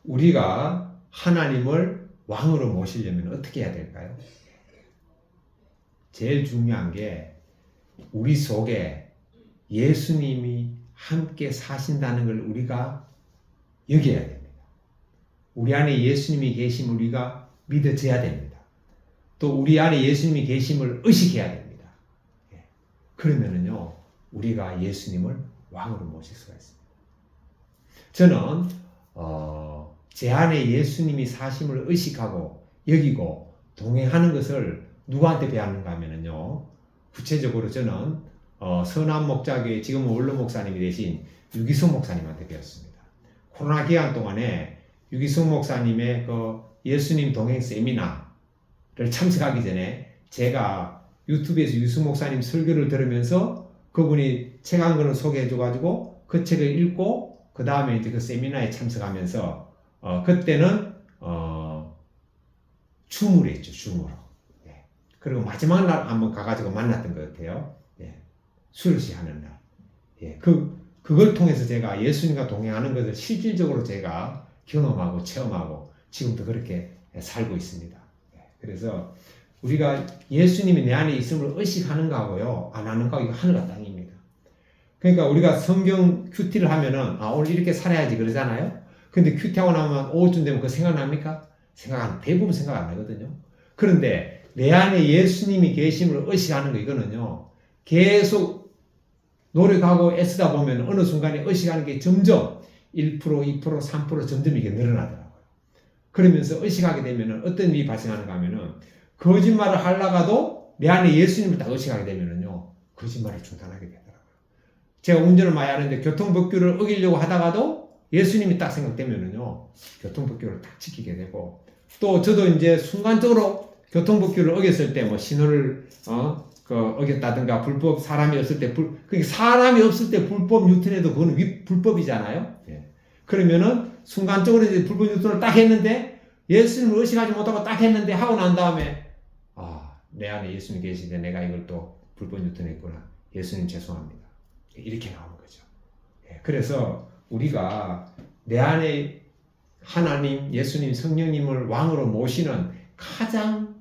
우리가 하나님을 왕으로 모시려면 어떻게 해야 될까요? 제일 중요한 게 우리 속에 예수님이 함께 사신다는 걸 우리가 여겨야 됩니다. 우리 안에 예수님이 계심을 우리가 믿어져야 됩니다. 또 우리 안에 예수님이 계심을 의식해야 됩니다. 그러면은요, 우리가 예수님을 왕으로 모실 수가 있습니다. 저는 제 안에 예수님이 사심을 의식하고 여기고 동행하는 것을 누구한테 배웠는가 하면은요, 구체적으로 저는 선한 목자교회 지금은 원로 목사님이 되신 유기성 목사님한테 배웠습니다. 코로나 기간 동안에 유기성 목사님의 그 예수님 동행 세미나를 참석하기 전에 제가 유튜브에서 유기성 목사님 설교를 들으면서 그분이 책 한 권을 소개해 줘가지고 그 책을 읽고 그 다음에 이제 그 세미나에 참석하면서 그때는 줌으로 했죠. 줌으로. 예. 그리고 마지막 날 한번 가가지고 만났던 것 같아요. 예. 수요시 하는 날. 예. 그걸 통해서 제가 예수님과 동행하는 것을 실질적으로 제가 경험하고 체험하고 지금도 그렇게 살고 있습니다. 예. 그래서 우리가 예수님이 내 안에 있음을 의식하는 거하고요, 안 하는 거하고 이거 하늘과 땅입니다. 그러니까 우리가 성경 큐티를 하면은 오늘 이렇게 살아야지 그러잖아요. 근데 큐티하고 나면 오후쯤 되면 그거 생각납니까? 대부분 생각 안 나거든요. 그런데 내 안에 예수님이 계심을 의식하는 거 이거는요, 계속 노력하고 애쓰다 보면 어느 순간에 의식하는 게 점점 1%, 2%, 3% 점점 이게 늘어나더라고요. 그러면서 의식하게 되면은 어떤 일이 발생하는가 하면은 거짓말을 하려가도 내 안에 예수님을 딱 의식하게 되면은요, 거짓말을 중단하게 되더라고요. 제가 운전을 많이 하는데 교통법규를 어기려고 하다가도 예수님이 딱 생각되면은요, 교통법규를 딱 지키게 되고, 또 저도 이제 순간적으로 교통법규를 어겼을 때 뭐 신호를 어겼다든가 불법 사람이 없을 때 사람이 없을 때 불법 유턴해도 그거는 불법이잖아요. 예. 그러면은 순간적으로 이제 불법 유턴을 딱 했는데 예수님을 의식하지 못하고 딱 했는데 하고 난 다음에 내 안에 예수님이 계신데 내가 이걸 또 불법 유턴했구나. 예수님 죄송합니다. 이렇게 나오는 거죠. 예. 그래서 우리가 내 안에 하나님, 예수님, 성령님을 왕으로 모시는 가장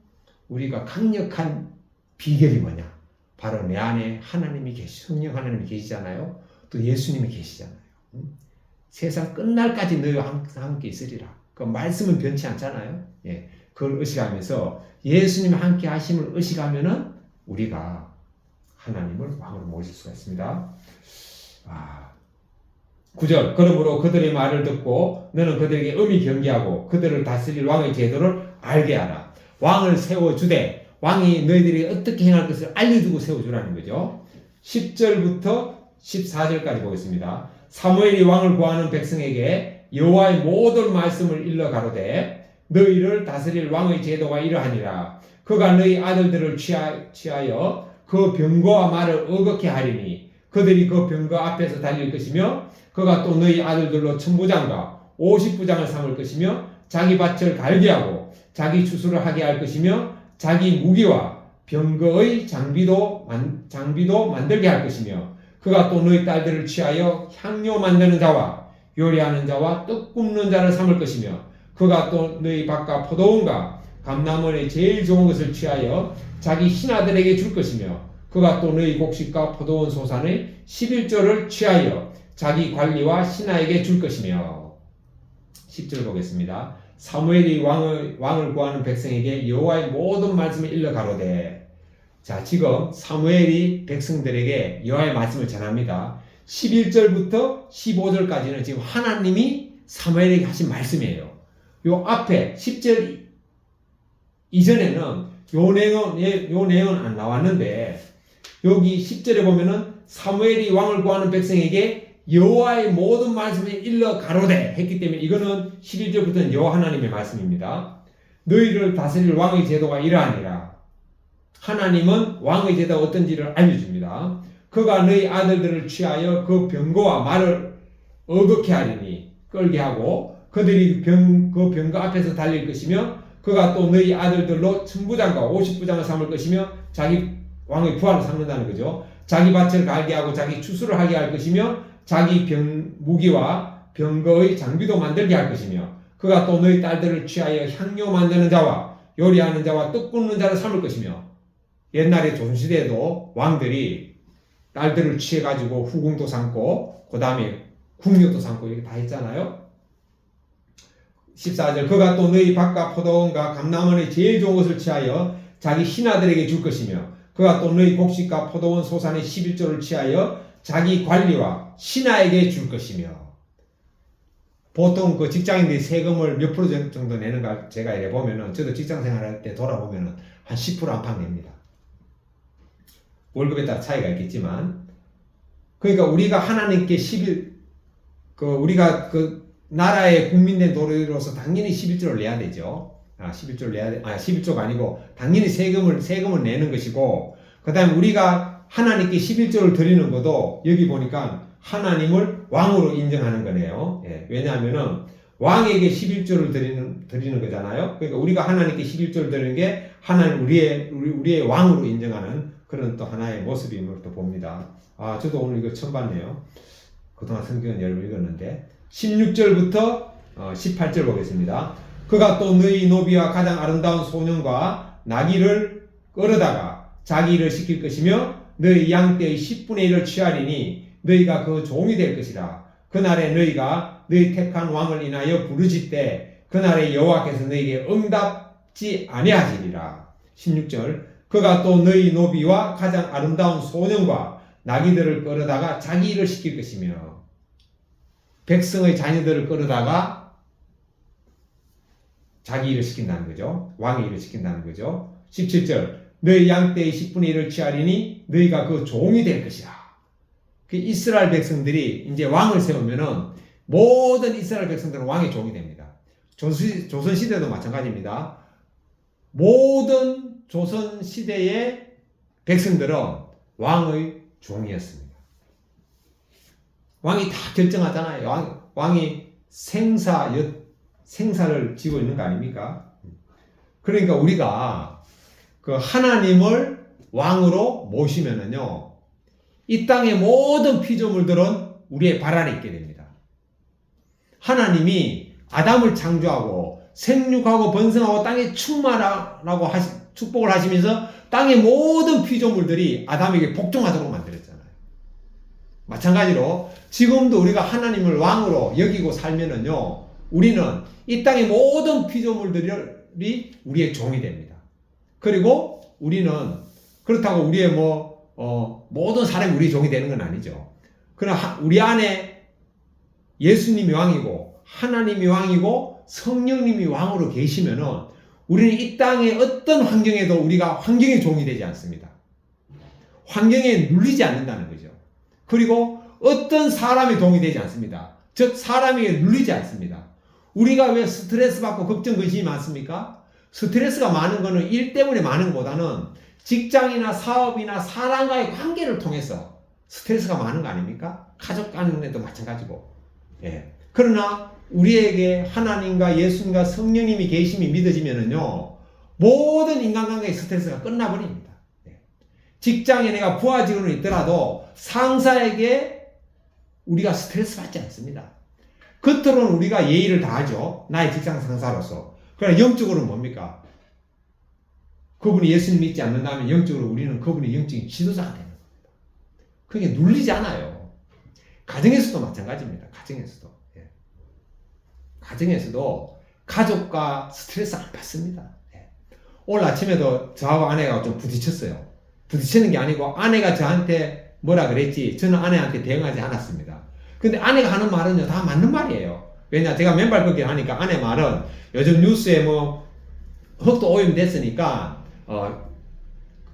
우리가 강력한 비결이 뭐냐? 바로 내 안에 하나님이 성령 하나님이 계시잖아요. 또 예수님이 계시잖아요. 세상 끝날까지 너희와 함께 있으리라. 그 말씀은 변치 않잖아요. 예. 그걸 의식하면서 예수님이 함께 하심을 의식하면은 우리가 하나님을 왕으로 모실 수가 있습니다. 9절 그러므로 그들의 말을 듣고 너는 그들에게 엄히 경계하고 그들을 다스릴 왕의 제도를 알게 하라. 왕을 세워주되 왕이 너희들이 어떻게 행할 것을 알려주고 세워주라는 거죠. 10절부터 14절까지 보겠습니다. 사무엘이 왕을 구하는 백성에게 여호와의 모든 말씀을 일러 가로되 너희를 다스릴 왕의 제도가 이러하니라. 그가 너희 아들들을 취하여 그 병거와 말을 어겁게 하리니 그들이 그 병거 앞에서 달릴 것이며 그가 또 너희 아들들로 천부장과 50부장을 삼을 것이며 자기 밭을 갈게 하고 자기 추수를 하게 할 것이며 자기 무기와 병거의 장비도 만들게 할 것이며 그가 또 너희 딸들을 취하여 향료 만드는 자와 요리하는 자와 떡 굽는 자를 삼을 것이며 그가 또 너희 밭과 포도원과 감람원의 제일 좋은 것을 취하여 자기 신하들에게 줄 것이며 그가 또 너희 곡식과 포도원 소산의 11조를 취하여 자기 관리와 신하에게 줄 것이며 10절 보겠습니다. 사무엘이 왕을 구하는 백성에게 여호와의 모든 말씀을 일러 가로되. 자, 지금 사무엘이 백성들에게 여호와의 말씀을 전합니다. 11절부터 15절까지는 지금 하나님이 사무엘에게 하신 말씀이에요. 요 앞에 10절 이전에는 요 내용은 안 나왔는데 여기 10절에 보면은 사무엘이 왕을 구하는 백성에게 여호와의 모든 말씀을 일러 가로되 했기 때문에 이거는 11절부터는 여호와 하나님의 말씀입니다. 너희를 다스릴 왕의 제도가 이러하니라. 하나님은 왕의 제도가 어떤지를 알려줍니다. 그가 너희 아들들을 취하여 그 병거와 말을 어겁게 하리니 끌게 하고 그들이 그 병거 앞에서 달릴 것이며 그가 또 너희 아들들로 천부장과 50부장을 삼을 것이며 자기 왕의 부하를 삼는다는 거죠. 자기 밭을 갈게 하고 자기 추수를 하게 할 것이며 자기 무기와 병거의 장비도 만들게 할 것이며 그가 또 너희 딸들을 취하여 향료 만드는 자와 요리하는 자와 떡 굽는 자를 삼을 것이며. 옛날에 조선시대에도 왕들이 딸들을 취해가지고 후궁도 삼고 그 다음에 궁녀도 삼고 이렇게 다 했잖아요. 14절 그가 또 너희 밭과 포도원과 감람원의 제일 좋은 것을 취하여 자기 신하들에게 줄 것이며 그가 또 너희 곡식과 포도원 소산의 11조를 취하여 자기 관리와 신하에게 줄 것이며. 보통 그 직장인들이 세금을 몇 프로 정도 내는가 제가 이래 보면은 저도 직장 생활할 때 돌아보면은 한 10% 안팎 냅니다. 월급에 따라 차이가 있겠지만. 그러니까 우리가 하나님께 우리가 그 나라의 국민된 도리로서 당연히 11조를 내야 되죠. 11조가 아니고 당연히 세금을 내는 것이고, 그 다음에 우리가 하나님께 11조를 드리는 것도 여기 보니까 하나님을 왕으로 인정하는 거네요. 예, 왜냐하면은 왕에게 11조를 드리는 거잖아요. 그러니까 우리가 하나님께 11조를 드리는 게 하나님 우리의 왕으로 인정하는 그런 또 하나의 모습임을 또 봅니다. 저도 오늘 이거 처음 봤네요. 그동안 성경은 여러 번 읽었는데 16절부터 18절 보겠습니다. 그가 또 너희 노비와 가장 아름다운 소년과 나귀를 끌어다가 자기 일을 시킬 것이며 너희 양떼의 10분의 1을 취하리니 너희가 그 종이 될 것이라. 그날에 너희가 너희 택한 왕을 인하여 부르짖되 그날에 여호와께서 너희에게 응답지 아니하시리라. 16절 그가 또 너희 노비와 가장 아름다운 소년과 나귀들을 끌어다가 자기 일을 시킬 것이며. 백성의 자녀들을 끌어다가 자기 일을 시킨다는 거죠. 왕의 일을 시킨다는 거죠. 17절 너희 양떼의 10분의 1을 취하리니 너희가 그 종이 될 것이라. 그 이스라엘 백성들이 이제 왕을 세우면은 모든 이스라엘 백성들은 왕의 종이 됩니다. 조선시대도 마찬가지입니다. 모든 조선시대의 백성들은 왕의 종이었습니다. 왕이 다 결정하잖아요. 왕이 생사를 지고 있는 거 아닙니까? 그러니까 우리가 그 하나님을 왕으로 모시면은요, 이 땅의 모든 피조물들은 우리의 발 아래 있게 됩니다. 하나님이 아담을 창조하고 생육하고 번성하고 땅에 충만하라고 축복을 하시면서 땅의 모든 피조물들이 아담에게 복종하도록 만들었잖아요. 마찬가지로 지금도 우리가 하나님을 왕으로 여기고 살면은요, 우리는 이 땅의 모든 피조물들이 우리의 종이 됩니다. 그리고 우리는 그렇다고 우리의 모든 사람이 우리 종이 되는 건 아니죠. 그러나 우리 안에 예수님이 왕이고 하나님이 왕이고 성령님이 왕으로 계시면은 우리는 이 땅의 어떤 환경에도 우리가 환경의 종이 되지 않습니다. 환경에 눌리지 않는다는 거죠. 그리고 어떤 사람의 종이 되지 않습니다. 즉 사람에게 눌리지 않습니다. 우리가 왜 스트레스 받고 걱정 근심이 많습니까? 스트레스가 많은 거는 일 때문에 많은 것보다는 직장이나 사업이나 사람과의 관계를 통해서 스트레스가 많은 거 아닙니까? 가족 간에도 마찬가지고. 예. 그러나 우리에게 하나님과 예수님과 성령님이 계심이 믿어지면은요, 모든 인간관계의 스트레스가 끝나버립니다. 예. 직장에 내가 부하 직원이 있더라도 상사에게 우리가 스트레스 받지 않습니다. 겉으로는 우리가 예의를 다하죠. 나의 직장 상사로서. 그러나 영적으로는 뭡니까? 그분이 예수님 믿지 않는다면 영적으로 우리는 그분의 영적인 지도자가 되는 겁니다. 그게 눌리지 않아요. 가정에서도 마찬가지입니다. 가정에서도. 예. 가정에서도 가족과 스트레스 안 받습니다. 예. 오늘 아침에도 저하고 아내가 좀 부딪혔어요. 부딪히는 게 아니고 아내가 저한테 뭐라 그랬지 저는 아내한테 대응하지 않았습니다. 근데 아내가 하는 말은요 다 맞는 말이에요. 왜냐 제가 맨발 걷기를 하니까 아내 말은 요즘 뉴스에 흙도 오염됐으니까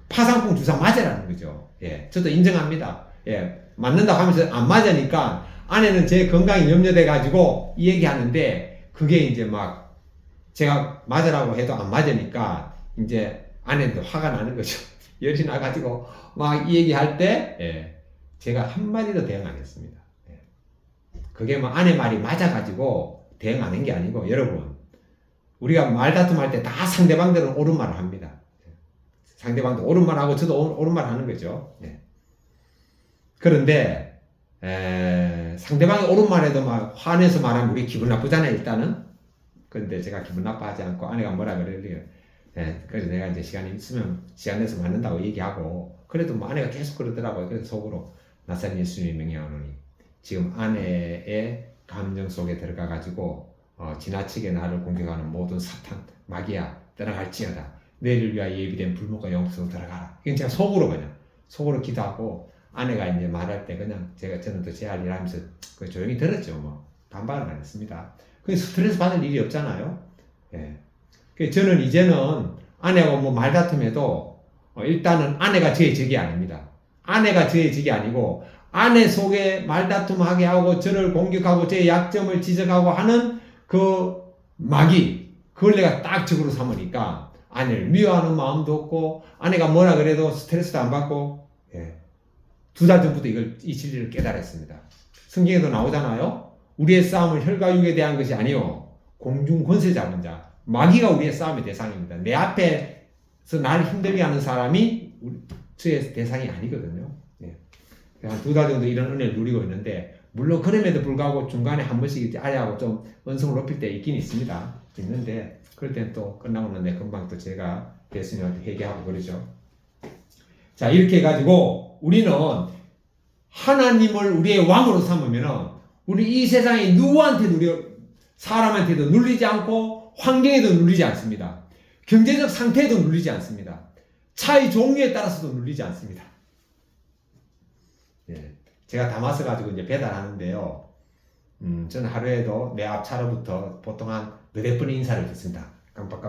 파상풍 주사 맞으라는 거죠. 예, 저도 인정합니다. 예, 맞는다고 하면서 안 맞으니까 아내는 제 건강이 염려돼 가지고 이 얘기하는데 그게 이제 막 제가 맞으라고 해도 안 맞으니까 이제 아내도 화가 나는 거죠. 열이 나가지고 막 이 얘기할 때 예, 제가 한마디도 대응 안 했습니다. 예. 그게 아내 말이 맞아가지고 대응 안 한 게 아니고 여러분 우리가 말다툼할 때 다 상대방들은 옳은 말을 합니다. 상대방도 옳은 말하고 저도 옳은 말 하는 거죠. 예. 그런데 상대방이 옳은 말에도 막 화내서 말하면 우리 기분 나쁘잖아요. 일단은 근데 제가 기분 나빠하지 않고 아내가 뭐라 그래요. 예, 그래서 내가 이제 시간이 있으면 시간 내서 만든다고 얘기하고 그래도 뭐 아내가 계속 그러더라고요. 그래서 속으로 나사렛 예수님의 명예하노니 지금 아내의 감정 속에 들어가 가지고 지나치게 나를 공격하는 모든 사탄 마귀야 떠나갈지어다. 너희를 위하여 예비된 불못과 영속으로 들어가라. 이건 제가 속으로 기도하고 아내가 이제 말할 때 그냥 저는 또 제 할 일 하면서 조용히 들었죠. 뭐 반발은 안 했습니다. 그 스트레스 받을 일이 없잖아요. 예. 저는 이제는 아내하고 뭐 말다툼해도 일단은 아내가 저의 적이 아닙니다. 아내가 저의 적이 아니고 아내 속에 말다툼하게 하고 저를 공격하고 제 약점을 지적하고 하는 그 마귀 그걸 내가 딱 적으로 삼으니까 아내를 미워하는 마음도 없고 아내가 뭐라 그래도 스트레스도 안 받고 예. 2달 전부터 이 진리를 깨달았습니다. 성경에도 나오잖아요. 우리의 싸움은 혈과 육에 대한 것이 아니요 공중 권세 잡은 자 마귀가 우리의 싸움의 대상입니다. 내 앞에서 나를 힘들게 하는 사람이 저의 대상이 아니거든요. 예. 한 2달 정도 이런 은혜를 누리고 있는데 물론 그럼에도 불구하고 중간에 한 번씩 아내하고 좀 언성을 높일 때 있긴 있는데 그럴 땐 또 끝나고 나는데 금방 또 제가 예수님한테 회개하고 그러죠. 자 이렇게 해가지고 우리는 하나님을 우리의 왕으로 삼으면은 우리 이 세상에 누구한테도 사람한테도 눌리지 않고 환경에도 눌리지 않습니다. 경제적 상태에도 눌리지 않습니다. 차의 종류에 따라서도 눌리지 않습니다. 예. 제가 담아서 가지고 이제 배달하는데요. 저는 하루에도 내 앞 차로부터 보통 한 4번의 인사를 듣습니다. 깜빡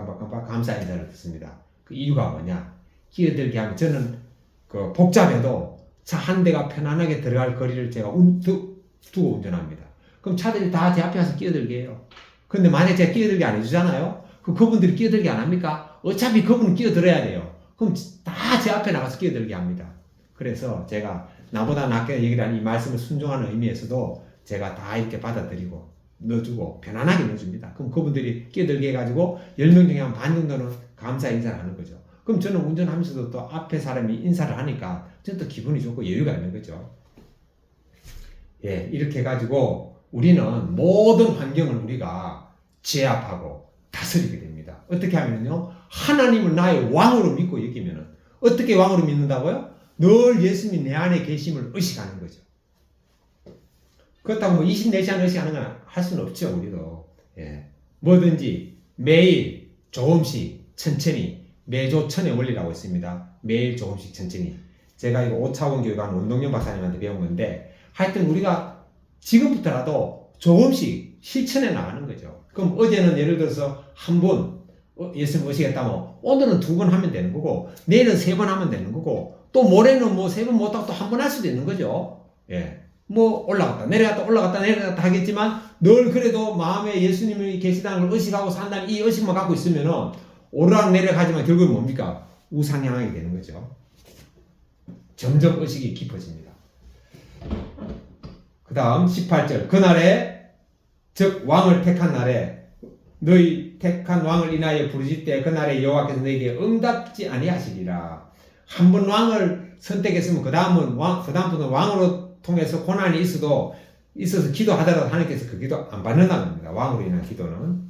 감사 인사를 듣습니다. 그 이유가 뭐냐? 끼어들게 하면 저는 그 복잡해도 차 한 대가 편안하게 들어갈 거리를 제가 두고 운전합니다. 그럼 차들이 다 제 앞에 와서 끼어들게 해요. 근데 만약에 제가 끼어들게 안 해주잖아요? 그럼 그분들이 끼어들게 안 합니까? 어차피 그분은 끼어들어야 돼요. 그럼 다 제 앞에 나가서 끼어들게 합니다. 그래서 제가 나보다 낫게 얘기를 하는 이 말씀을 순종하는 의미에서도 제가 다 이렇게 받아들이고 넣어주고 편안하게 넣어줍니다. 그럼 그분들이 끼어들게 해가지고 10명 중에 한 반 정도는 감사 인사를 하는 거죠. 그럼 저는 운전하면서도 또 앞에 사람이 인사를 하니까 저는 또 기분이 좋고 여유가 있는 거죠. 예, 이렇게 해가지고 우리는 모든 환경을 우리가 제압하고 다스리게 됩니다. 어떻게 하면요? 하나님을 나의 왕으로 믿고 여기면은 어떻게 왕으로 믿는다고요? 늘 예수님이 내 안에 계심을 의식하는 거죠. 그렇다고 뭐 24시간 의식하는 건 할 수는 없죠, 우리도. 예. 뭐든지 매일 조금씩 천천히 매조천의 원리라고 있습니다. 매일 조금씩 천천히. 제가 이거 5차원 교육하는 운동영 박사님한테 배운 건데 하여튼 우리가 지금부터라도 조금씩 실천해 나가는 거죠. 그럼 어제는 예를 들어서 한 번 예수님 오시겠다면 오늘은 2번 하면 되는 거고 내일은 3번 하면 되는 거고 또 모레는 뭐 3번 못하고 또 한 번 할 수도 있는 거죠. 예. 뭐 올라갔다 내려갔다 하겠지만 늘 그래도 마음에 예수님이 계시다는 걸 의식하고 산다는 이 의식만 갖고 있으면은 오르락 내려가지만 결국은 뭡니까? 우상향하게 되는 거죠. 점점 의식이 깊어집니다. 그 다음 18절 그날에 즉 왕을 택한 날에 너희 택한 왕을 인하여 부르짖되 그날에 여호와께서 너희에게 응답지 아니하시리라. 한 번 왕을 선택했으면 그 다음부터는 왕으로 통해서 고난이 있어서 기도하더라도 하나님께서 그 기도 안 받는다는 겁니다. 왕으로 인한 기도는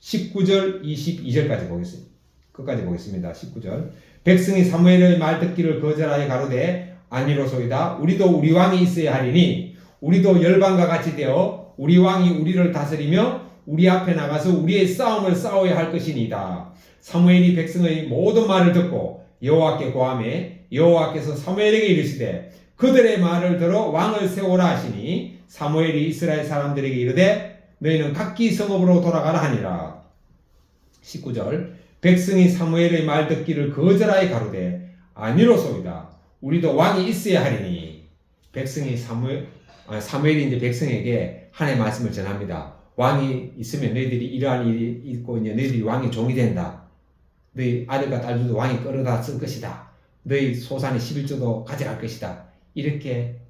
19절 22절까지 보겠습니다. 끝까지 보겠습니다. 19절 백성이 사무엘의 말 듣기를 거절하여 가로되 아니로소이다. 우리도 우리 왕이 있어야 하리니 우리도 열방과 같이 되어 우리 왕이 우리를 다스리며 우리 앞에 나가서 우리의 싸움을 싸워야 할 것이니이다. 사무엘이 백성의 모든 말을 듣고 여호와께 고하매 여호와께서 사무엘에게 이르시되 그들의 말을 들어 왕을 세우라 하시니 사무엘이 이스라엘 사람들에게 이르되 너희는 각기 성읍으로 돌아가라 하니라. 19절 백성이 사무엘의 말 듣기를 거절하여 가로되 아니로소이다. 우리도 왕이 있어야 하리니 백성이 사무엘이 이제 백성에게 하나님의 말씀을 전합니다. 왕이 있으면 너희들이 이러한 일이 있고 이제 너희들이 왕의 종이 된다. 너희 아들과 딸들도 왕이 끌어다 쓸 것이다. 너희 소산의 11조도 가져갈 것이다. 이렇게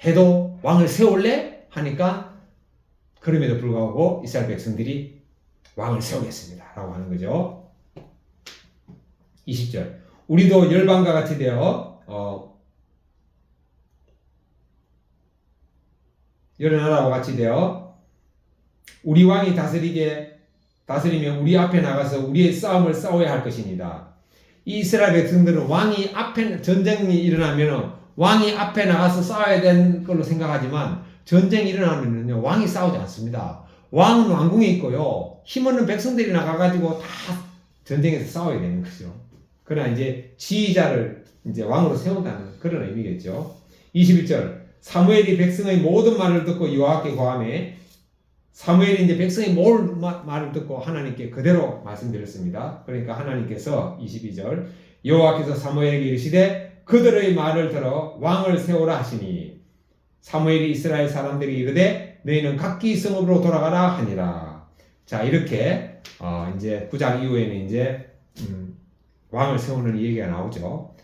해도 왕을 세울래? 하니까 그럼에도 불구하고 이스라엘 백성들이 왕을 세우겠습니다. 라고 하는 거죠. 20절 우리도 열방과 같이 되어 여러 나라와 같이 되어 우리 왕이 다스리게 다스리며 우리 앞에 나가서 우리의 싸움을 싸워야 할 것입니다. 이 이스라엘 백성들은 왕이 앞에 전쟁이 일어나면 왕이 앞에 나가서 싸워야 되는 걸로 생각하지만 전쟁이 일어나면요 왕이 싸우지 않습니다. 왕은 왕궁에 있고요 힘없는 백성들이 나가가지고 다 전쟁에서 싸워야 되는 거죠. 그러나 이제 지휘자를 이제 왕으로 세운다는 그런 의미겠죠. 21절 사무엘이 백성의 모든 말을 듣고 여호와께 고하매 사무엘이 이제 백성의 모든 말을 듣고 하나님께 그대로 말씀드렸습니다. 그러니까 하나님께서 22절 여호와께서 사무엘에게 이르시되 그들의 말을 들어 왕을 세우라 하시니 사무엘이 이스라엘 사람들이 이르되 너희는 각기 성읍으로 돌아가라 하니라. 자 이렇게 이제 9장 이후에는 이제 왕을 세우는 얘기가 나오죠.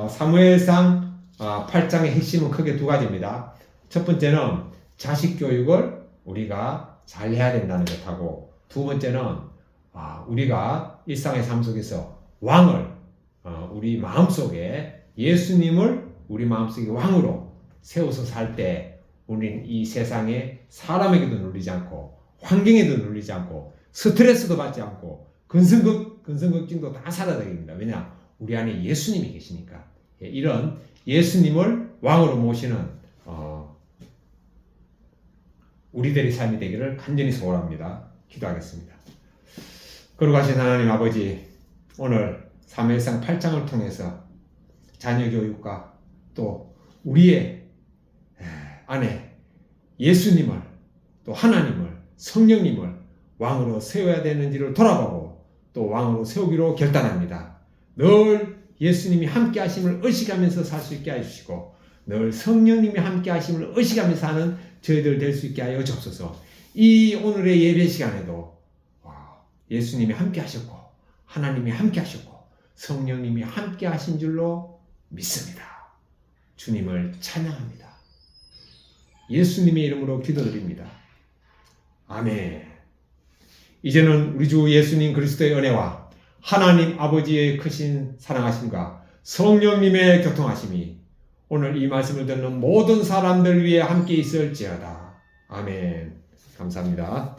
사무엘상 8장의 핵심은 크게 두 가지입니다. 첫 번째는 자식 교육을 우리가 잘 해야 된다는 것하고 두 번째는 우리가 일상의 삶 속에서 왕을 우리 마음속에 예수님을 우리 마음속에 왕으로 세워서 살 때 우리는 이 세상에 사람에게도 눌리지 않고 환경에도 눌리지 않고 스트레스도 받지 않고 근성걱정도 다 사라집니다. 왜냐? 우리 안에 예수님이 계시니까. 이런 예수님을 왕으로 모시는 우리들의 삶이 되기를 간절히 소원합니다. 기도하겠습니다. 거룩하신 하나님 아버지, 오늘 사무엘상 8장을 통해서 자녀 교육과 또 우리의 안에 예수님을 또 하나님을 성령님을 왕으로 세워야 되는지를 돌아보고 또 왕으로 세우기로 결단합니다. 늘 예수님이 함께 하심을 의식하면서 살 수 있게 해주시고 늘 성령님이 함께 하심을 의식하면서 사는 저희들 될 수 있게 하여 주옵소서. 이 오늘의 예배 시간에도 예수님이 함께 하셨고 하나님이 함께 하셨고 성령님이 함께 하신 줄로 믿습니다. 주님을 찬양합니다. 예수님의 이름으로 기도드립니다. 아멘. 이제는 우리 주 예수님 그리스도의 은혜와 하나님 아버지의 크신 사랑하심과 성령님의 교통하심이 오늘 이 말씀을 듣는 모든 사람들 위해 함께 있을지어다. 아멘. 감사합니다.